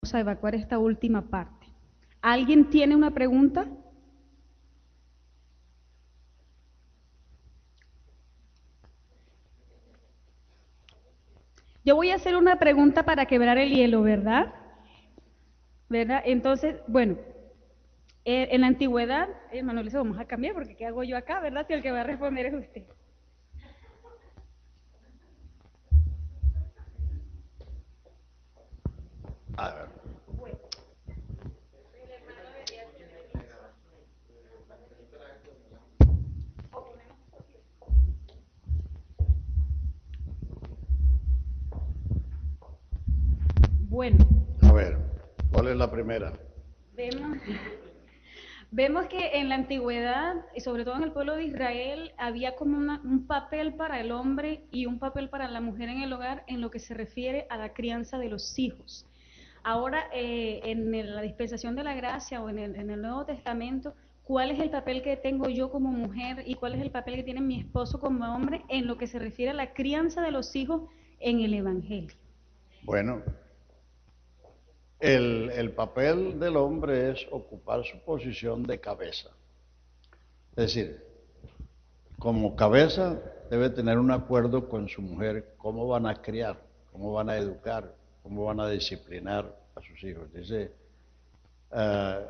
Vamos a evacuar esta última parte. ¿Alguien tiene una pregunta? Yo voy a hacer una pregunta para quebrar el hielo, ¿verdad? ¿Verdad? Entonces, bueno, en la antigüedad, Manuel, eso vamos a cambiar porque ¿qué hago yo acá, verdad? Si el que va a responder es usted. A ver. Bueno, A ver, ¿cuál es la primera? vemos, vemos que en la antigüedad, y sobre todo en el pueblo de Israel, había como un papel para el hombre y un papel para la mujer en el hogar en lo que se refiere a la crianza de los hijos. Ahora, la dispensación de la gracia o en el Nuevo Testamento, ¿cuál es el papel que tengo yo como mujer y cuál es el papel que tiene mi esposo como hombre en lo que se refiere a la crianza de los hijos en el Evangelio? Bueno, el papel del hombre es ocupar su posición de cabeza. Es decir, como cabeza debe tener un acuerdo con su mujer cómo van a criar, cómo van a educar, cómo van a disciplinar a sus hijos. Dice, eh,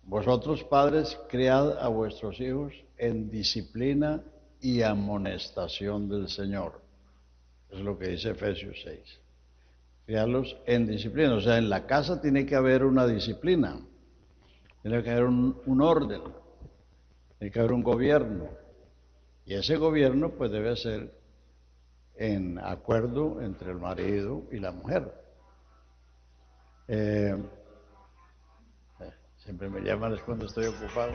vosotros padres criad a vuestros hijos en disciplina y amonestación del Señor. Es lo que dice Efesios 6. Criarlos en disciplina, o sea, en la casa tiene que haber una disciplina, tiene que haber un orden, tiene que haber un gobierno. Y ese gobierno pues debe ser en acuerdo entre el marido y la mujer. Eh, Siempre me llaman es cuando estoy ocupado.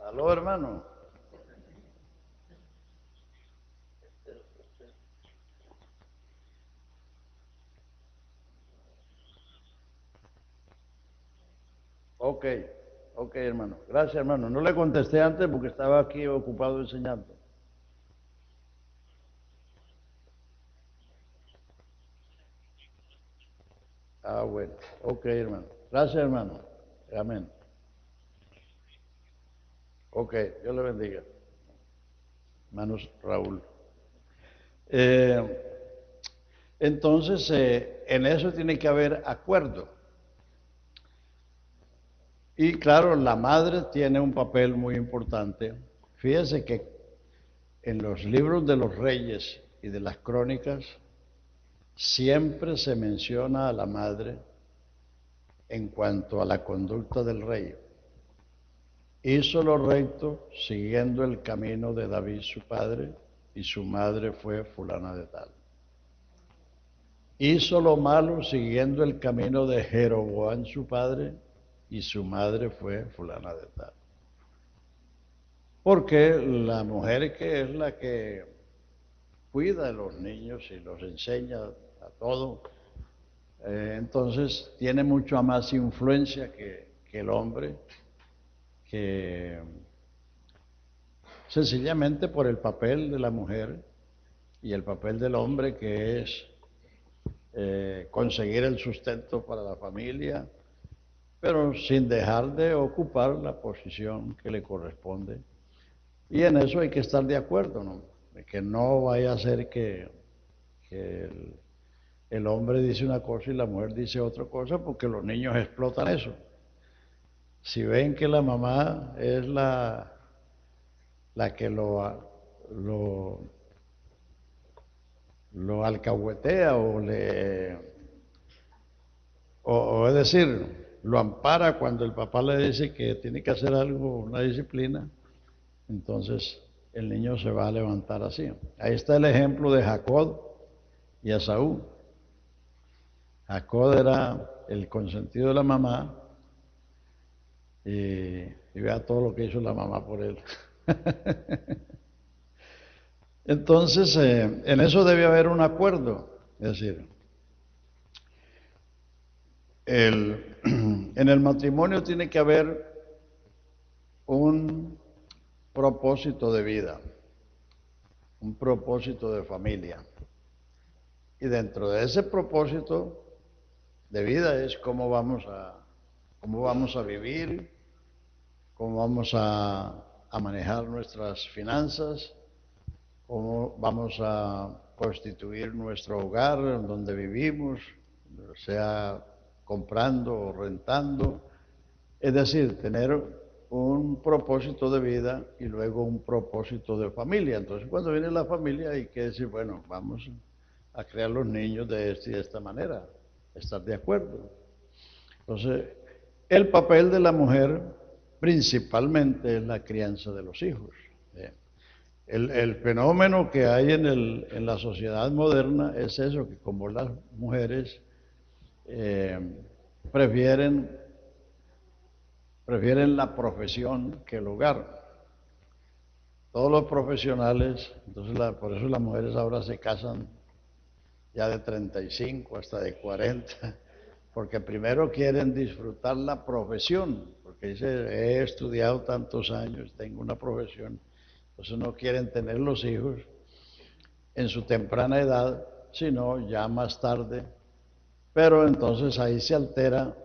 Aló, hermano. Ok, ok, hermano. Gracias, hermano. No le contesté antes porque estaba aquí ocupado enseñando. Ah, bueno. Ok, hermano. Gracias, hermano. Amén. Ok, Dios le bendiga. Hermanos Raúl. Eh, entonces, en eso tiene que haber acuerdo. Y claro, la madre tiene un papel muy importante. Fíjese que en los libros de los reyes y de las crónicas siempre se menciona a la madre en cuanto a la conducta del rey. Hizo lo recto siguiendo el camino de David su padre y su madre fue fulana de tal. Hizo lo malo siguiendo el camino de Jeroboam su padre y su madre fue fulana de tal. Porque la mujer que es la que cuida de los niños y los enseña a todo, entonces tiene mucha más influencia que el hombre, que sencillamente por el papel de la mujer y el papel del hombre que es conseguir el sustento para la familia, pero sin dejar de ocupar la posición que le corresponde. Y en eso hay que estar de acuerdo, ¿no? De que no vaya a ser que el hombre dice una cosa y la mujer dice otra cosa, porque los niños explotan eso. Si ven que la mamá es la que lo, lo alcahuetea o es decir, lo ampara cuando el papá le dice que tiene que hacer algo, una disciplina, entonces el niño se va a levantar así. Ahí está el ejemplo de Jacob y Esaú. Jacob era el consentido de la mamá y vea todo lo que hizo la mamá por él. Entonces, en eso debe haber un acuerdo. Es decir, en el matrimonio tiene que haber un propósito de vida. un propósito de familia. Y dentro de ese propósito de vida es cómo vamos a vivir, cómo vamos a manejar nuestras finanzas, cómo vamos a constituir nuestro hogar en donde vivimos, sea comprando o rentando. Es decir, tener un propósito de vida y luego un propósito de familia. Entonces, cuando viene la familia hay que decir, bueno, vamos a crear los niños de esta y de esta manera, estar de acuerdo. Entonces, el papel de la mujer principalmente es la crianza de los hijos. El fenómeno que hay en la sociedad moderna es eso, que como las mujeres prefieren la profesión que el hogar. Todos los profesionales, entonces por eso las mujeres ahora se casan ya de 35 hasta de 40, porque primero quieren disfrutar la profesión, porque dice, he estudiado tantos años, tengo una profesión, entonces no quieren tener los hijos en su temprana edad, sino ya más tarde, pero entonces ahí se altera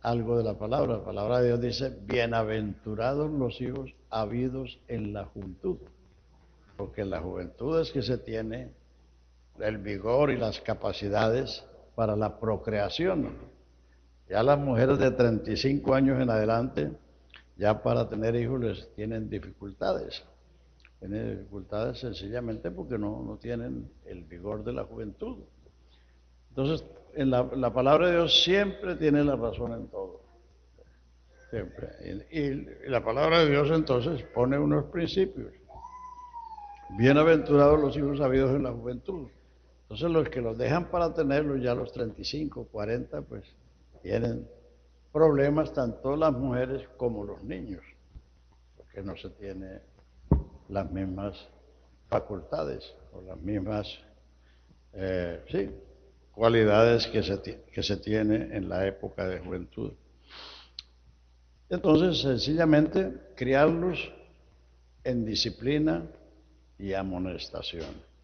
algo de la palabra. La palabra de Dios dice, bienaventurados los hijos habidos en la juventud, porque en la juventud es que se tiene el vigor y las capacidades para la procreación. Ya las mujeres de 35 años en adelante, ya para tener hijos les tienen dificultades. Tienen dificultades sencillamente porque no tienen el vigor de la juventud. Entonces, la palabra de Dios siempre tiene la razón en todo. Siempre. Y la palabra de Dios entonces pone unos principios. Bienaventurados los hijos habidos en la juventud. Entonces los que los dejan para tenerlos ya a los 35, 40, pues tienen problemas tanto las mujeres como los niños, porque no se tiene las mismas facultades o las mismas cualidades que se tiene en la época de juventud. Entonces, sencillamente, criarlos en disciplina y amonestación.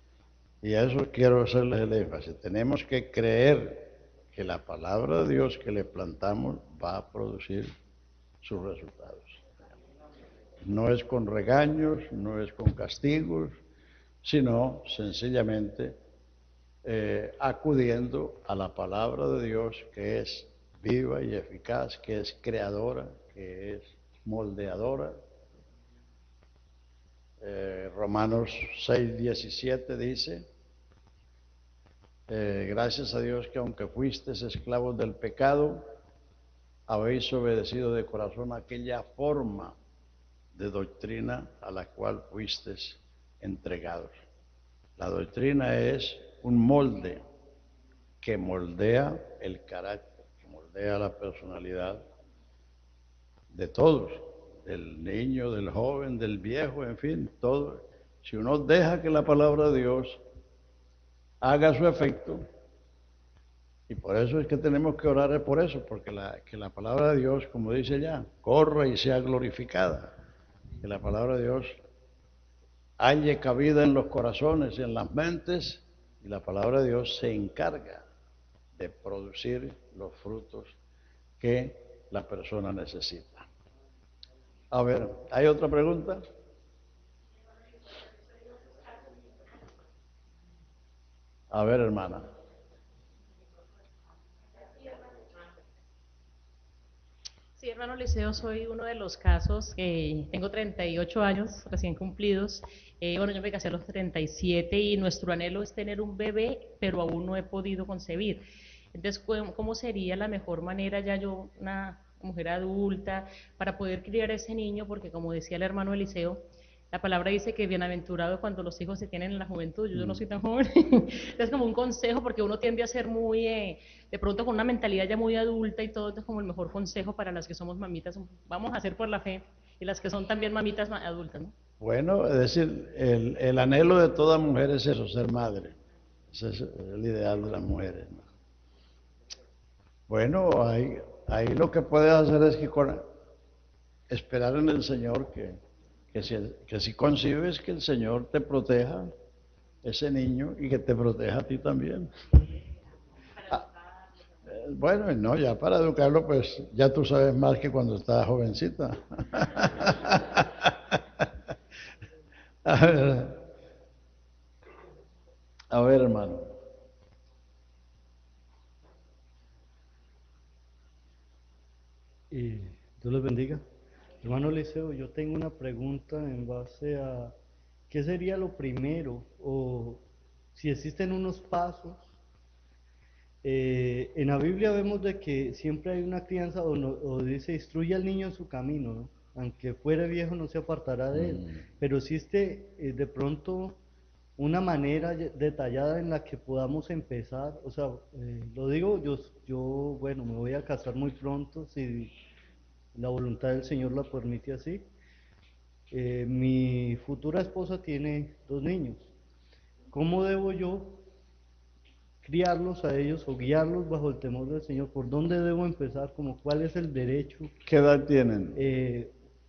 Y a eso quiero hacerles el énfasis. Tenemos que creer que la palabra de Dios que le plantamos va a producir sus resultados. No es con regaños, no es con castigos, sino sencillamente acudiendo a la palabra de Dios que es viva y eficaz, que es creadora, que es moldeadora. Romanos 6:17 dice, gracias a Dios que aunque fuisteis esclavos del pecado, habéis obedecido de corazón aquella forma de doctrina a la cual fuisteis entregados. La doctrina es un molde que moldea el carácter, que moldea la personalidad de todos, del niño, del joven, del viejo, en fin, todo. Si uno deja que la palabra de Dios haga su efecto, y por eso es que tenemos que orar por eso, porque que la palabra de Dios, como dice ya, corra y sea glorificada, que la palabra de Dios halle cabida en los corazones y en las mentes, y la palabra de Dios se encarga de producir los frutos que la persona necesita. A ver, ¿hay otra pregunta? A ver, hermana. Sí, hermano Liceo, soy uno de los casos que tengo 38 años recién cumplidos. Bueno, yo me casé a los 37 y nuestro anhelo es tener un bebé, pero aún no he podido concebir. Entonces, ¿cómo sería la mejor manera ya yo, una mujer adulta, para poder criar a ese niño? Porque como decía el hermano Eliseo, la palabra dice que bienaventurado cuando los hijos se tienen en la juventud. Yo no soy tan joven. Es como un consejo, porque uno tiende a ser muy, de pronto con una mentalidad ya muy adulta y todo. Esto es como el mejor consejo para las que somos mamitas. Vamos a hacer por la fe, y las que son también mamitas adultas, ¿no? Bueno, es decir, el anhelo de toda mujer es eso, ser madre. Ese es el ideal de las mujeres, ¿no? Bueno, ahí lo que puedes hacer es que esperar en el Señor que si concibes, que el Señor te proteja ese niño y que te proteja a ti también. Bueno, no, ya para educarlo, pues ya tú sabes más que cuando estabas jovencita. A ver, hermano. Y Dios les bendiga. Hermano Liceo, yo tengo una pregunta en base a qué sería lo primero o si existen unos pasos. En la Biblia vemos de que siempre hay una crianza o dice, instruye al niño en su camino, ¿no? Aunque fuere viejo no se apartará de él. Pero existe de pronto una manera detallada en la que podamos empezar. O sea, lo digo, yo, bueno, me voy a casar muy pronto, si la voluntad del Señor la permite así. Mi futura esposa tiene 2 niños. ¿Cómo debo yo criarlos a ellos o guiarlos bajo el temor del Señor? ¿Por dónde debo empezar? Como cuál es el derecho. ¿Qué edad tienen?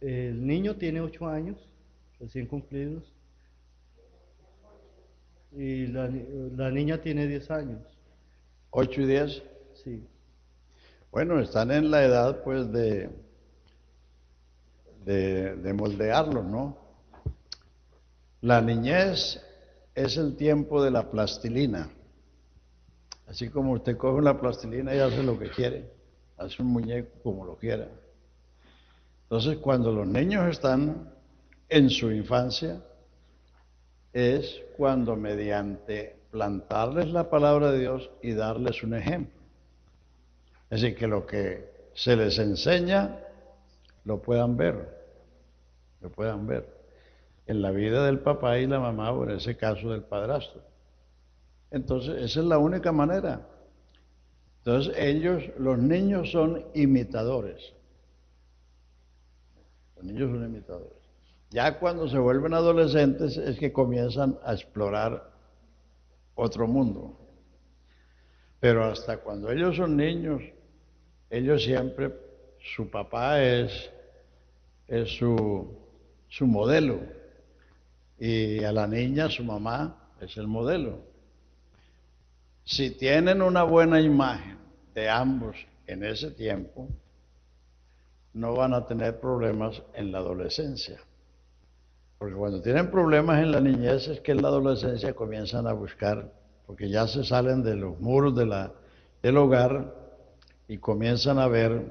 El niño tiene 8 años, recién cumplidos, y la niña tiene 10 años. 8 y 10. Sí. Bueno, están en la edad pues de moldearlos, ¿no? La niñez es el tiempo de la plastilina. Así como usted coge una plastilina y hace lo que quiere, hace un muñeco como lo quiera. Entonces, cuando los niños están en su infancia, es cuando mediante plantarles la palabra de Dios y darles un ejemplo. Es decir, que lo que se les enseña lo puedan ver, en la vida del papá y la mamá, o en ese caso del padrastro. Entonces, esa es la única manera. Entonces, los niños son imitadores. Los niños son imitadores. Ya cuando se vuelven adolescentes es que comienzan a explorar otro mundo. Pero hasta cuando ellos son niños, ellos siempre, su papá es su modelo. Y a la niña, su mamá es el modelo. Si tienen una buena imagen de ambos en ese tiempo, no van a tener problemas en la adolescencia. Porque cuando tienen problemas en la niñez es que en la adolescencia comienzan a buscar, porque ya se salen de los muros del hogar y comienzan a ver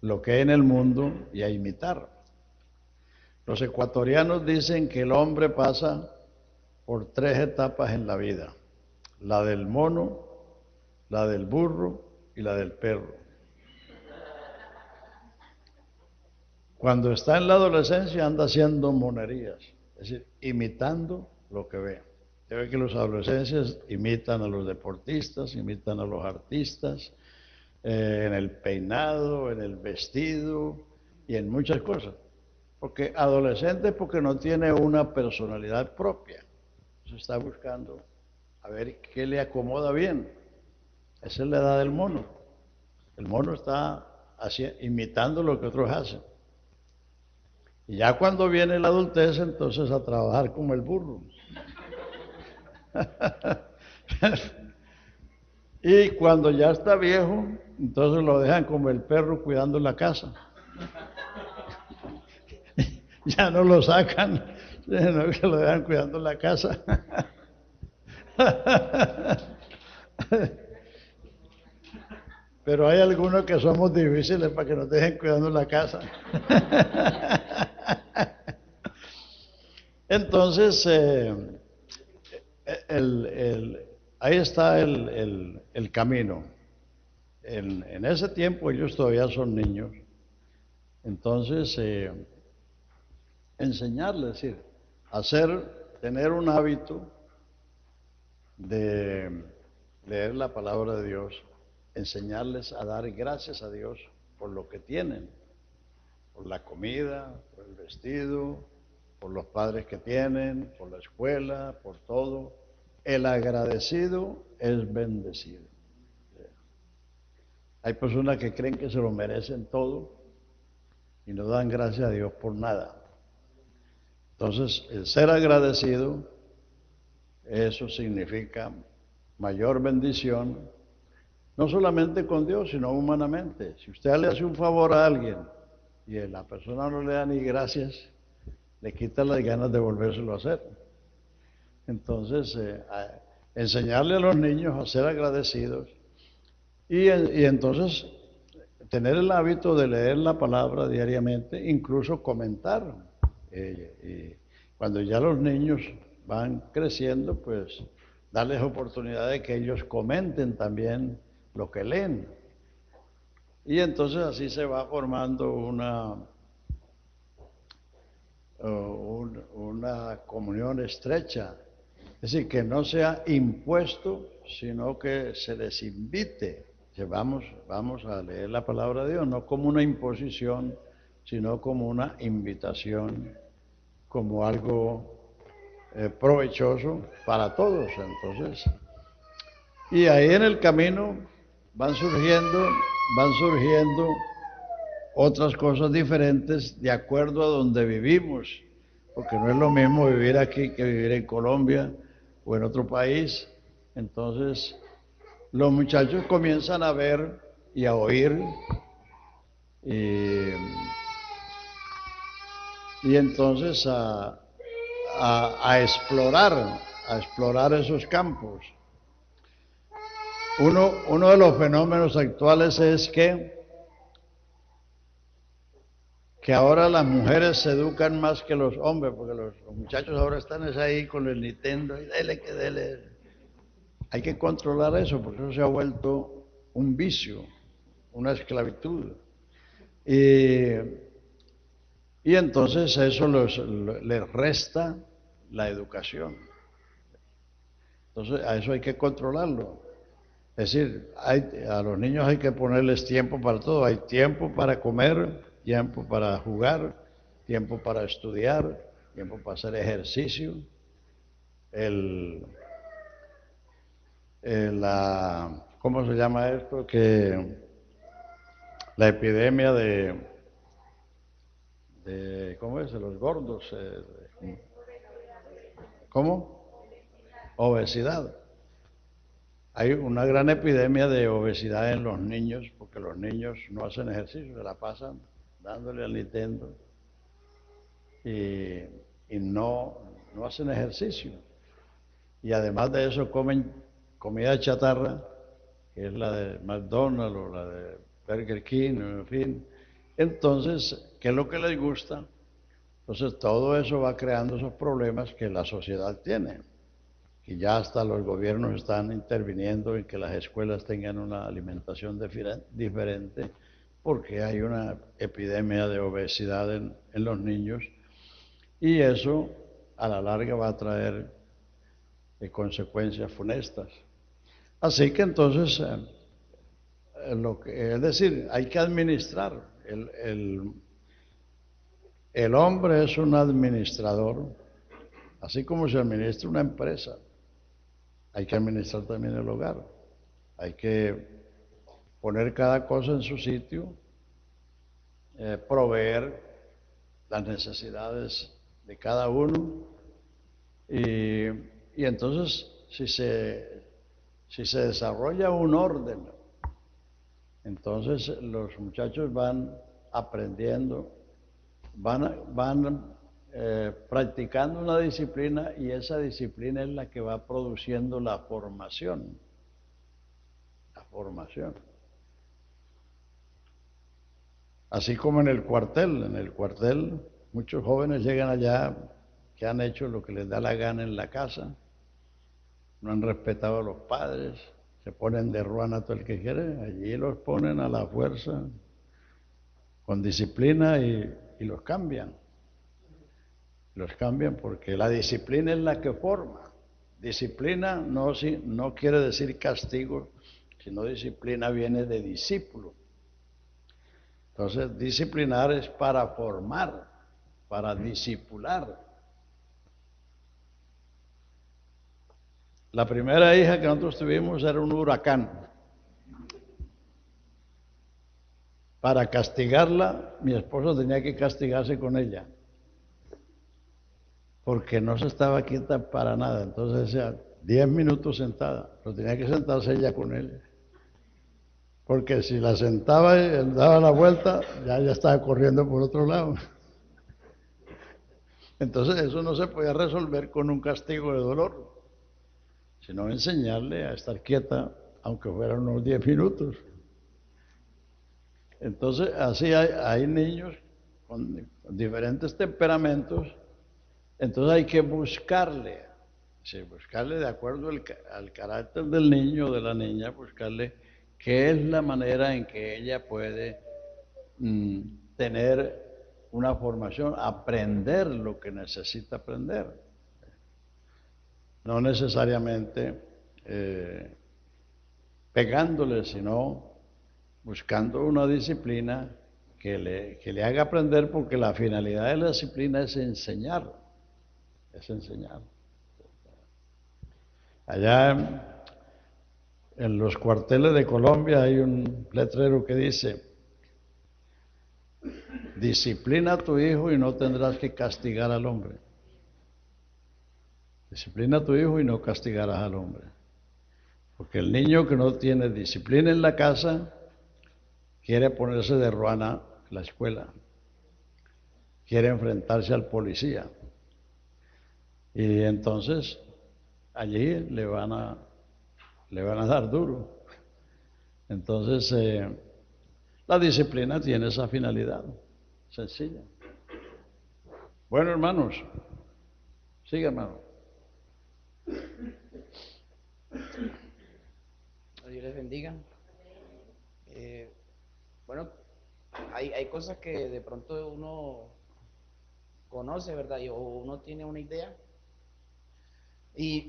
lo que hay en el mundo y a imitar. Los ecuatorianos dicen que el hombre pasa por 3 etapas en la vida: la del mono, la del burro y la del perro. Cuando está en la adolescencia anda haciendo monerías, es decir, imitando lo que ve. Usted ve que los adolescentes imitan a los deportistas, imitan a los artistas, en el peinado, en el vestido y en muchas cosas. Porque adolescente porque no tiene una personalidad propia. Se está buscando a ver qué le acomoda bien. Esa es la edad del mono. El mono está imitando lo que otros hacen. Y ya cuando viene la adultez, entonces a trabajar como el burro. Y cuando ya está viejo, entonces lo dejan como el perro cuidando la casa. Ya no lo sacan, sino que lo dejan cuidando la casa. Pero hay algunos que somos difíciles para que nos dejen cuidando la casa. Entonces, ahí está el camino. En ese tiempo ellos todavía son niños. Entonces, enseñarles, es decir, tener un hábito de leer la palabra de Dios, enseñarles a dar gracias a Dios por lo que tienen, por la comida, por el vestido, por los padres que tienen, por la escuela, por todo. El agradecido es bendecido. Hay personas que creen que se lo merecen todo y no dan gracias a Dios por nada. Entonces, el ser agradecido eso significa mayor bendición, no solamente con Dios, sino humanamente. Si usted le hace un favor a alguien y la persona no le da ni gracias, le quita las ganas de volvérselo a hacer. Entonces, enseñarle a los niños a ser agradecidos y entonces tener el hábito de leer la palabra diariamente, incluso comentar. Y cuando ya los niños van creciendo, pues darles oportunidad de que ellos comenten también lo que leen. Y entonces así se va formando una comunión estrecha. Es decir, que no sea impuesto, sino que se les invite. Que vamos a leer la palabra de Dios, no como una imposición, sino como una invitación, como algo provechoso para todos. Entonces, y ahí en el camino van surgiendo otras cosas diferentes de acuerdo a donde vivimos, porque no es lo mismo vivir aquí que vivir en Colombia o en otro país. Entonces, los muchachos comienzan a ver y a oír y entonces a explorar esos campos. Uno de los fenómenos actuales es que ahora las mujeres se educan más que los hombres, porque los muchachos ahora están ahí con el Nintendo y dele que dele. Hay que controlar eso, porque eso se ha vuelto un vicio, una esclavitud. Y entonces eso les resta la educación. Entonces a eso hay que controlarlo. Es decir, a los niños hay que ponerles tiempo para todo. Hay tiempo para comer, tiempo para jugar, tiempo para estudiar, tiempo para hacer ejercicio. ¿Cómo se llama esto? Que la epidemia ¿cómo es? De los gordos. ¿Cómo? Obesidad. Hay una gran epidemia de obesidad en los niños, porque los niños no hacen ejercicio, se la pasan dándole al Nintendo y no hacen ejercicio. Y además de eso comen comida chatarra, que es la de McDonald's o la de Burger King, en fin. Entonces, ¿qué es lo que les gusta? Entonces, todo eso va creando esos problemas que la sociedad tiene. Y ya hasta los gobiernos están interviniendo en que las escuelas tengan una alimentación diferente, porque hay una epidemia de obesidad en los niños, y eso a la larga va a traer consecuencias funestas. Así que entonces, es decir, hay que administrar. El hombre es un administrador, así como se administra una empresa. Hay que administrar también el hogar. Hay que poner cada cosa en su sitio, proveer las necesidades de cada uno. Y entonces, si se desarrolla un orden, entonces los muchachos van aprendiendo, van practicando una disciplina, y esa disciplina es la que va produciendo la formación. Así como en el cuartel muchos jóvenes llegan allá que han hecho lo que les da la gana en la casa, no han respetado a los padres, se ponen de ruana todo el que quiere, allí los ponen a la fuerza, con disciplina, y los cambian. Los cambian porque la disciplina es la que forma. Disciplina no quiere decir castigo, sino disciplina viene de discípulo. Entonces, disciplinar es para formar, para discipular. La primera hija que nosotros tuvimos era un huracán. Para castigarla, mi esposo tenía que castigarse con ella. porque no se estaba quieta para nada. Entonces decía, 10 minutos sentada, pero tenía que sentarse ella con él. Porque si la sentaba y él daba la vuelta, ya estaba corriendo por otro lado. Entonces eso no se podía resolver con un castigo de dolor, sino enseñarle a estar quieta, aunque fueran unos 10 minutos. Entonces así hay niños con diferentes temperamentos, entonces hay que buscarle, sí, buscarle de acuerdo al carácter del niño o de la niña, buscarle qué es la manera en que ella puede tener una formación, aprender lo que necesita aprender. No necesariamente pegándole, sino buscando una disciplina que le haga aprender, porque la finalidad de la disciplina es enseñar, es enseñar. Allá en los cuarteles de Colombia hay un letrero que dice: disciplina a tu hijo y no tendrás que castigar al hombre. Disciplina a tu hijo y no castigarás al hombre. Porque el niño que no tiene disciplina en la casa quiere ponerse de ruana en la escuela, quiere enfrentarse al policía. Y entonces allí le van a dar duro. Entonces la disciplina tiene esa finalidad sencilla. Bueno, hermanos, siga, hermano. Dios les bendiga. Bueno, hay cosas que de pronto uno conoce, ¿verdad? O uno tiene una idea. Y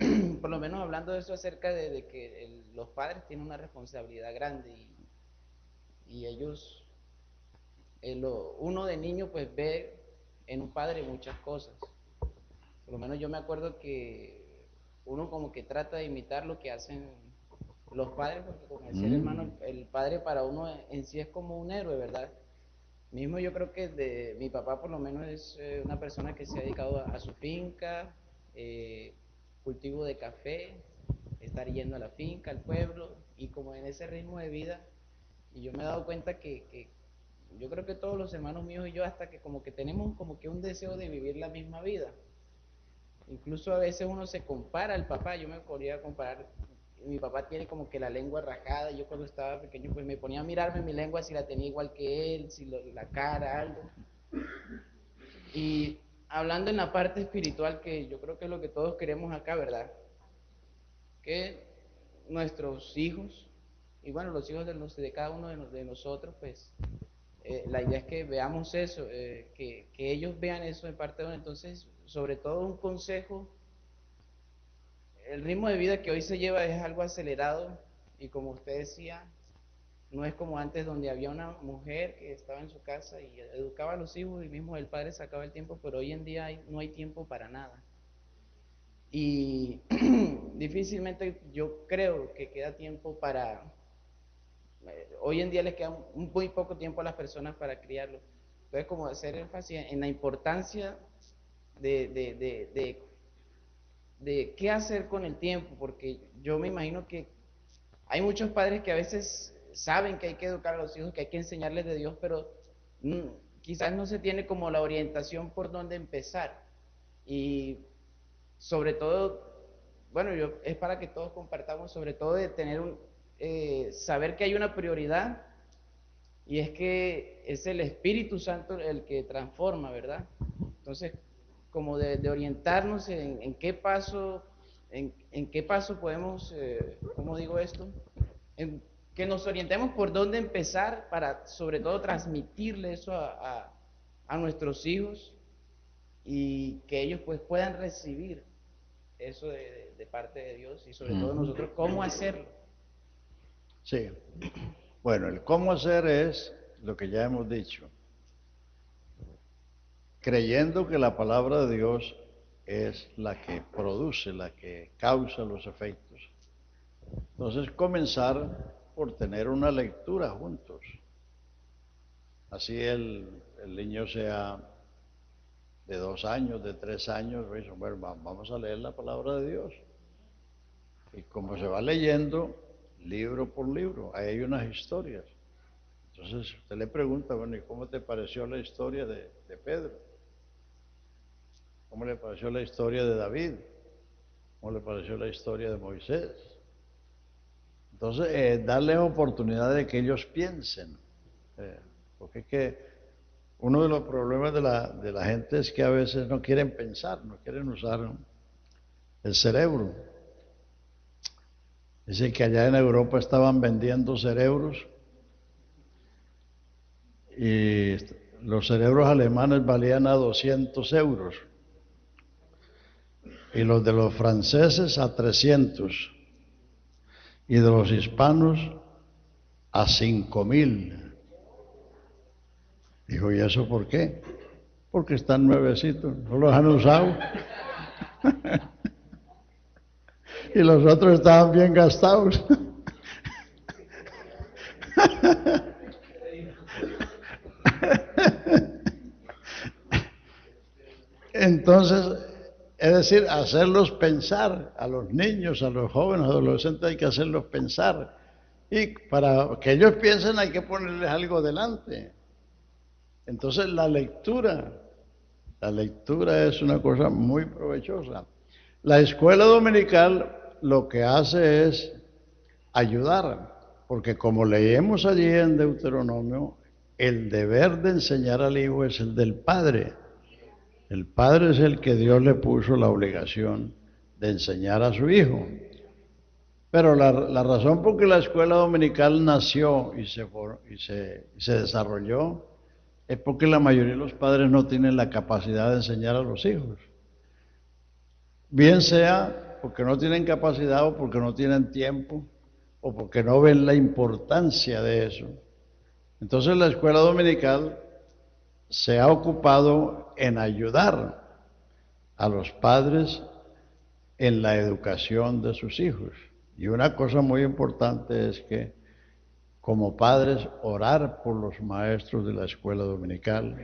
por lo menos hablando de eso acerca de que los padres tienen una responsabilidad grande y ellos, uno de niño pues ve en un padre muchas cosas. Por lo menos yo me acuerdo que uno como que trata de imitar lo que hacen los padres, porque como decía el hermano, el padre para uno en sí es como un héroe, ¿verdad? Mismo yo creo que mi papá por lo menos es una persona que se ha dedicado a su finca, cultivo de café, estar yendo a la finca, al pueblo, y como en ese ritmo de vida, y yo me he dado cuenta que yo creo que todos los hermanos míos y yo hasta que como que tenemos como que un deseo de vivir la misma vida. Incluso a veces uno se compara al papá, yo me podría comparar, mi papá tiene como que la lengua rajada, yo cuando estaba pequeño pues me ponía a mirarme mi lengua si la tenía igual que él, si la cara, algo. Y hablando en la parte espiritual, que yo creo que es lo que todos queremos acá, ¿verdad? Que nuestros hijos, y bueno, los hijos de cada uno de nosotros, pues la idea es que veamos eso, que ellos vean eso en parte de uno. Entonces, sobre todo un consejo, el ritmo de vida que hoy se lleva es algo acelerado y como usted decía, no es como antes donde había una mujer que estaba en su casa y educaba a los hijos y mismo el padre sacaba el tiempo, pero hoy en día no hay tiempo para nada. Y difícilmente yo creo que queda tiempo para... hoy en día les queda muy poco tiempo a las personas para criarlos. Entonces, como hacer énfasis en la importancia de qué hacer con el tiempo, porque yo me imagino que hay muchos padres que a veces saben que hay que educar a los hijos, que hay que enseñarles de Dios, pero quizás no se tiene como la orientación por dónde empezar. Y sobre todo, bueno, es para que todos compartamos, sobre todo de tener saber que hay una prioridad, y es que es el Espíritu Santo el que transforma, ¿verdad? Entonces, como de orientarnos en qué paso, en qué paso podemos, ¿cómo digo esto? Que nos orientemos por dónde empezar para, sobre todo, transmitirle eso a nuestros hijos y que ellos pues puedan recibir eso de parte de Dios y sobre todo nosotros, ¿cómo hacerlo? Sí. Bueno, el cómo hacer es lo que ya hemos dicho. Creyendo que la palabra de Dios es la que produce, la que causa los efectos. Entonces, comenzar por tener una lectura juntos. Así el niño sea de 2 años, de 3 años, pues, bueno, vamos a leer la palabra de Dios. Y como se va leyendo, libro por libro, ahí hay unas historias. Entonces usted le pregunta, bueno, ¿y cómo te pareció la historia de Pedro? ¿Cómo le pareció la historia de David? ¿Cómo le pareció la historia de Moisés? Entonces, darles oportunidad de que ellos piensen. Porque es que uno de los problemas de la gente es que a veces no quieren pensar, no quieren usar el cerebro. Dicen que allá en Europa estaban vendiendo cerebros y los cerebros alemanes valían a 200 euros y los de los franceses a 300 y de los hispanos a 5.000. Dijo, ¿y eso por qué? Porque están nuevecitos, no los han usado. Y los otros estaban bien gastados. Entonces, es decir, hacerlos pensar a los niños, a los jóvenes, adolescentes, hay que hacerlos pensar. Y para que ellos piensen hay que ponerles algo delante. Entonces la lectura es una cosa muy provechosa. La escuela dominical lo que hace es ayudar, porque como leemos allí en Deuteronomio, el deber de enseñar al hijo es el del padre. El padre es el que Dios le puso la obligación de enseñar a su hijo. Pero la razón por que la escuela dominical nació y se desarrolló es porque la mayoría de los padres no tienen la capacidad de enseñar a los hijos. Bien sea porque no tienen capacidad o porque no tienen tiempo o porque no ven la importancia de eso. Entonces la escuela dominical se ha ocupado en ayudar a los padres en la educación de sus hijos. Y una cosa muy importante es que como padres orar por los maestros de la escuela dominical,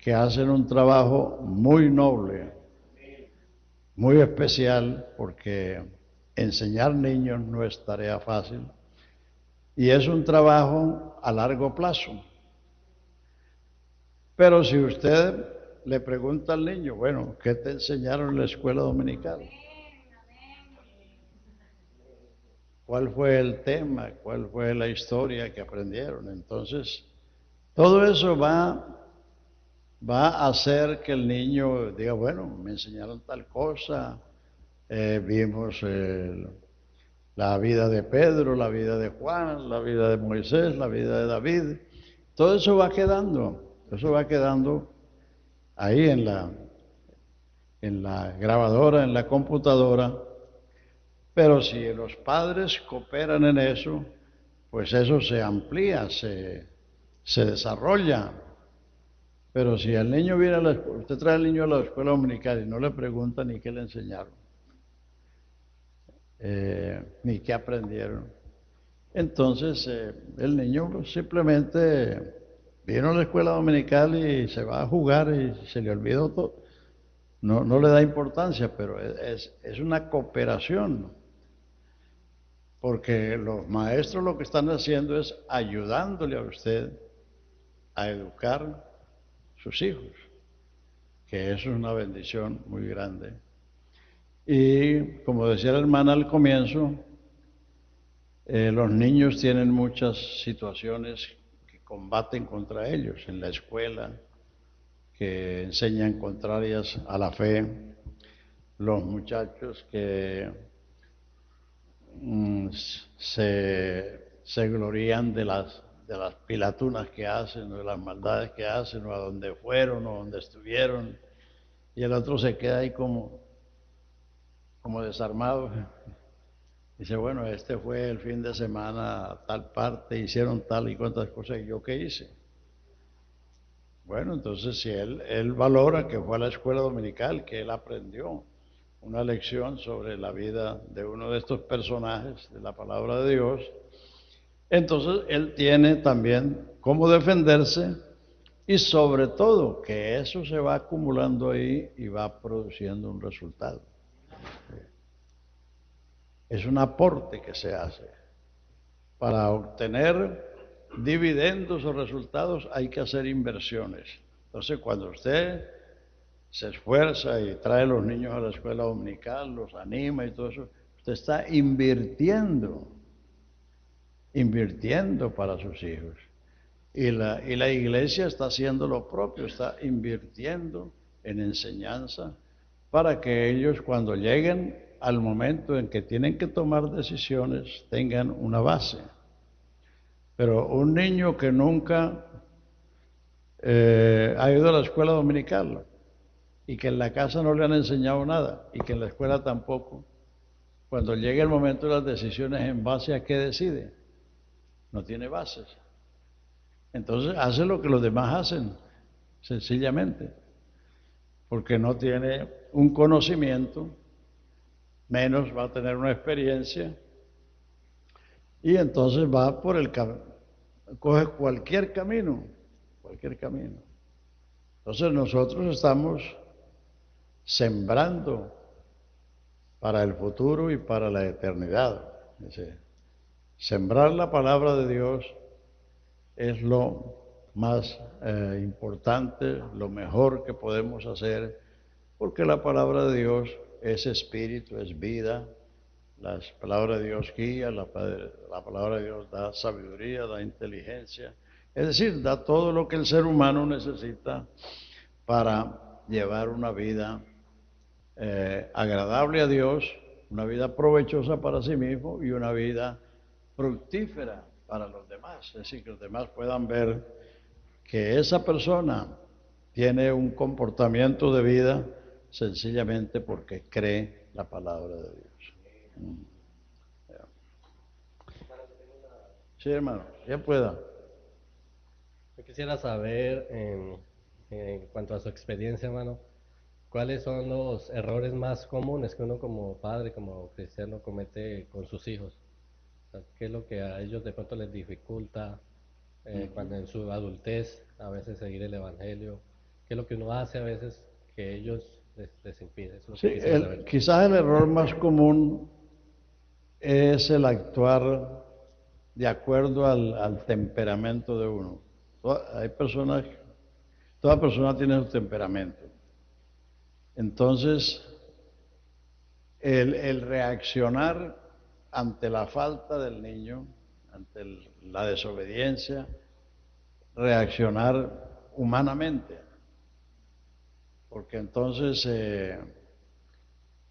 que hacen un trabajo muy noble, muy especial, porque enseñar niños no es tarea fácil, y es un trabajo a largo plazo. Pero si usted le pregunta al niño, bueno, ¿qué te enseñaron en la escuela dominical? ¿Cuál fue el tema? ¿Cuál fue la historia que aprendieron? Entonces, todo eso va a hacer que el niño diga, bueno, me enseñaron tal cosa, vimos la vida de Pedro, la vida de Juan, la vida de Moisés, la vida de David. Todo eso va quedando ahí en la grabadora, en la computadora. Pero si los padres cooperan en eso, pues eso se amplía, se desarrolla. Pero si el niño viene a la escuela, usted trae al niño a la escuela dominical y no le pregunta ni qué le enseñaron, ni qué aprendieron, entonces el niño simplemente vino a la escuela dominical y se va a jugar y se le olvidó todo. No le da importancia, pero es una cooperación. Porque los maestros lo que están haciendo es ayudándole a usted a educar sus hijos, que eso es una bendición muy grande. Y como decía la hermana al comienzo, los niños tienen muchas situaciones que combaten contra ellos en la escuela, que enseñan contrarias a la fe, los muchachos que se glorían de las pilatunas que hacen, o de las maldades que hacen, o a donde fueron, o donde estuvieron, y el otro se queda ahí como desarmado. Dice, bueno, este fue el fin de semana a tal parte, hicieron tal y cuantas cosas, ¿y yo qué hice? Bueno, entonces si él valora que fue a la escuela dominical, que él aprendió una lección sobre la vida de uno de estos personajes de la palabra de Dios, entonces él tiene también cómo defenderse Y sobre todo que eso se va acumulando ahí y va produciendo un resultado. Es un aporte que se hace. Para obtener dividendos o resultados hay que hacer inversiones. Entonces, cuando usted se esfuerza y trae a los niños a la escuela dominical, los anima y todo eso, usted está invirtiendo para sus hijos. Y la iglesia está haciendo lo propio, está invirtiendo en enseñanza para que ellos, cuando lleguen al momento en que tienen que tomar decisiones, tengan una base. Pero un niño que nunca ha ido a la escuela dominical y que en la casa no le han enseñado nada y que en la escuela tampoco, cuando llegue el momento de las decisiones, ¿en base a qué decide? No tiene bases. Entonces hace lo que los demás hacen, sencillamente, porque no tiene un conocimiento, menos va a tener una experiencia, y entonces va por el camino, coge cualquier camino. Entonces nosotros estamos sembrando para el futuro y para la eternidad. Es decir, sembrar la palabra de Dios es lo más importante, lo mejor que podemos hacer, porque la palabra de Dios es espíritu, es vida. La palabra de Dios guía, la palabra de Dios da sabiduría, da inteligencia, es decir, da todo lo que el ser humano necesita para llevar una vida agradable a Dios, una vida provechosa para sí mismo y una vida fructífera para los demás. Es decir, que los demás puedan ver que esa persona tiene un comportamiento de vida sencillamente porque cree la palabra de Dios. Sí, hermano, ya pueda. Yo quisiera saber, en cuanto a su experiencia, hermano, ¿cuáles son los errores más comunes que uno como padre, como cristiano, comete con sus hijos? O sea, ¿qué es lo que a ellos de pronto les dificulta cuando en su adultez a veces seguir el evangelio? ¿Qué es lo que uno hace a veces que ellos les impide? Eso es lo Sí, que quisiera saber. quizás el error más común es el actuar de acuerdo al temperamento de uno. Hay personas, toda persona tiene su temperamento. Entonces, el reaccionar ante la falta del niño, ante la desobediencia, reaccionar humanamente, porque entonces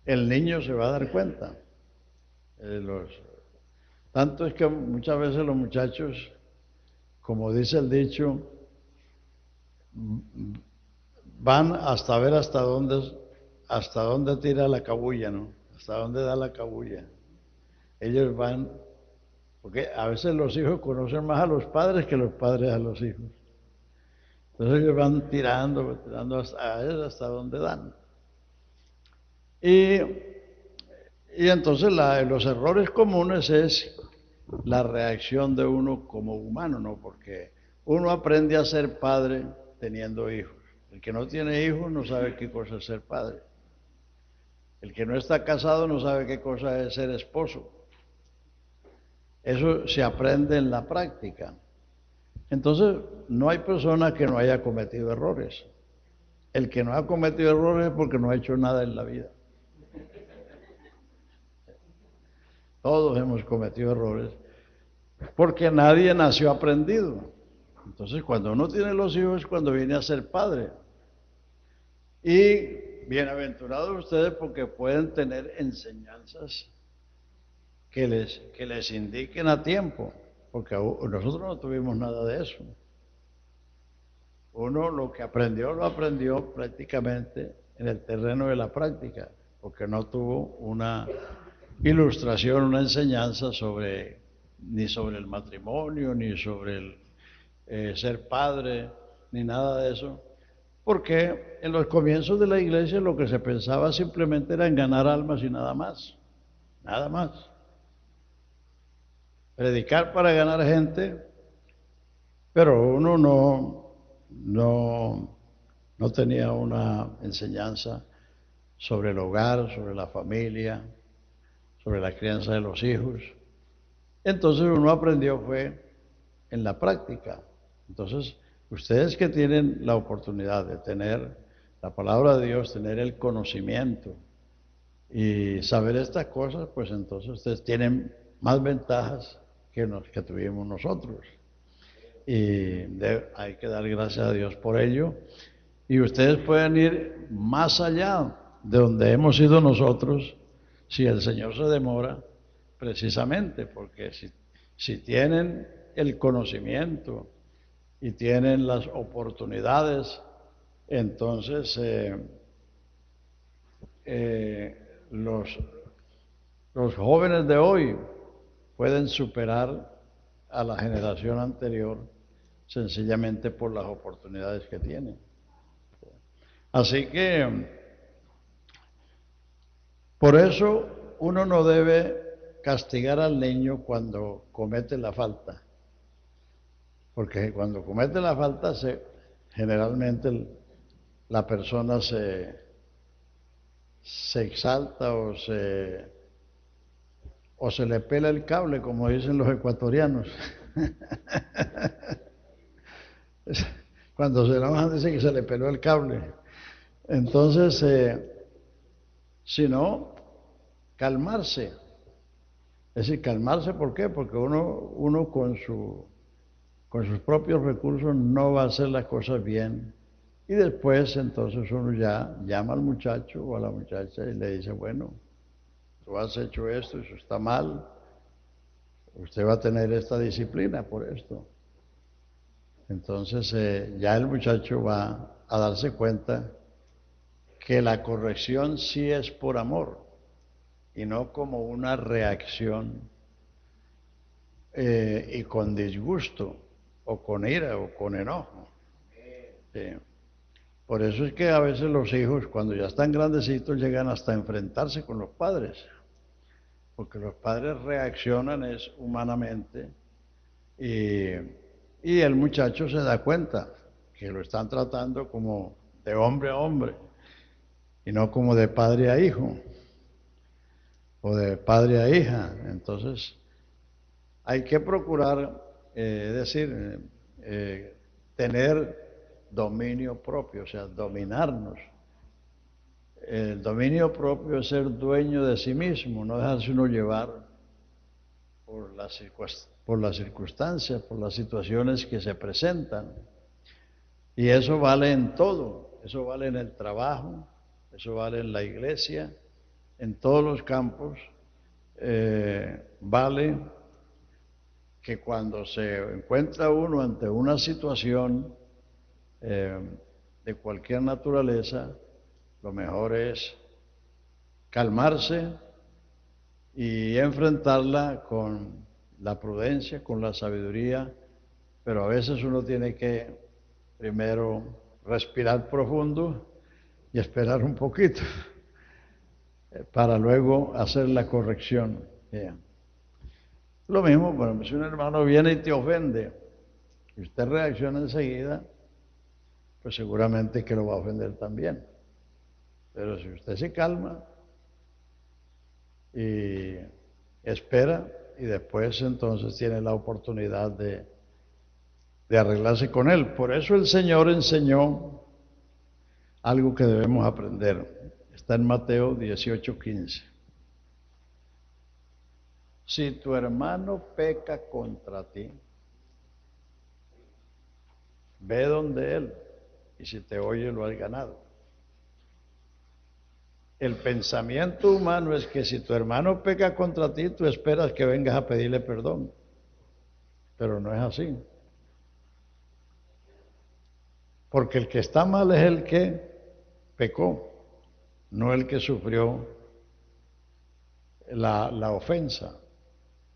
el niño se va a dar cuenta. Tanto es que muchas veces los muchachos, como dice el dicho, van hasta ver hasta dónde tira la cabulla, ¿no? Hasta dónde da la cabulla. Ellos van, porque a veces los hijos conocen más a los padres que los padres a los hijos. Entonces ellos van tirando hasta donde dan. Y entonces los errores comunes es la reacción de uno como humano, ¿no? Porque uno aprende a ser padre teniendo hijos. El que no tiene hijos no sabe qué cosa es ser padre. El que no está casado no sabe qué cosa es ser esposo. Eso se aprende en la práctica. Entonces, no hay persona que no haya cometido errores. El que no ha cometido errores es porque no ha hecho nada en la vida. Todos hemos cometido errores porque nadie nació aprendido. Entonces, cuando uno tiene los hijos es cuando viene a ser padre. Y bienaventurados ustedes porque pueden tener enseñanzas que les indiquen a tiempo, porque nosotros no tuvimos nada de eso. Uno lo que aprendió, lo aprendió prácticamente en el terreno de la práctica, porque no tuvo una ilustración, una enseñanza ni sobre el matrimonio, ni sobre el ser padre, ni nada de eso. Porque en los comienzos de la iglesia lo que se pensaba simplemente era en ganar almas y nada más. Nada más. Predicar para ganar gente, pero uno no tenía una enseñanza sobre el hogar, sobre la familia, sobre la crianza de los hijos. Entonces uno aprendió fue en la práctica. Entonces, ustedes que tienen la oportunidad de tener la palabra de Dios, tener el conocimiento y saber estas cosas, pues entonces ustedes tienen más ventajas que los que tuvimos nosotros. Y hay que dar gracias a Dios por ello. Y ustedes pueden ir más allá de donde hemos ido nosotros si el Señor se demora, precisamente porque si tienen el conocimiento y tienen las oportunidades, entonces los jóvenes de hoy pueden superar a la generación anterior sencillamente por las oportunidades que tienen. Así que por eso uno no debe castigar al niño cuando comete la falta, porque cuando comete la falta generalmente la persona se exalta o se le pela el cable, como dicen los ecuatorianos. Cuando se enojan dicen que se le peló el cable. Entonces, si no, calmarse. Es decir, calmarse, ¿por qué? Porque uno con sus propios recursos no va a hacer las cosas bien. Y después, entonces, uno ya llama al muchacho o a la muchacha y le dice, bueno, tú has hecho esto, eso está mal, usted va a tener esta disciplina por esto. Entonces, ya el muchacho va a darse cuenta que la corrección sí es por amor y no como una reacción y con disgusto o con ira o con enojo. Por eso es que a veces los hijos, cuando ya están grandecitos, llegan hasta enfrentarse con los padres, porque los padres reaccionan humanamente y el muchacho se da cuenta que lo están tratando como de hombre a hombre y no como de padre a hijo o de padre a hija. Entonces hay que procurar, tener dominio propio, o sea, dominarnos. El dominio propio es ser dueño de sí mismo, no dejarse uno llevar por las circunstancias, por las situaciones que se presentan. Y eso vale en todo, eso vale en el trabajo, eso vale en la iglesia, en todos los campos. Vale que cuando se encuentra uno ante una situación de cualquier naturaleza, lo mejor es calmarse y enfrentarla con la prudencia, con la sabiduría, pero a veces uno tiene que primero respirar profundo y esperar un poquito para luego hacer la corrección. Lo mismo, bueno, si un hermano viene y te ofende y usted reacciona enseguida, pues seguramente que lo va a ofender también. Pero si usted se calma y espera y después entonces tiene la oportunidad de arreglarse con él. Por eso el Señor enseñó algo que debemos aprender. Está en Mateo 18:15. Si tu hermano peca contra ti, ve donde él, y si te oye lo has ganado. El pensamiento humano es que si tu hermano peca contra ti, tú esperas que vengas a pedirle perdón. Pero no es así. Porque el que está mal es el que pecó, no el que sufrió la ofensa.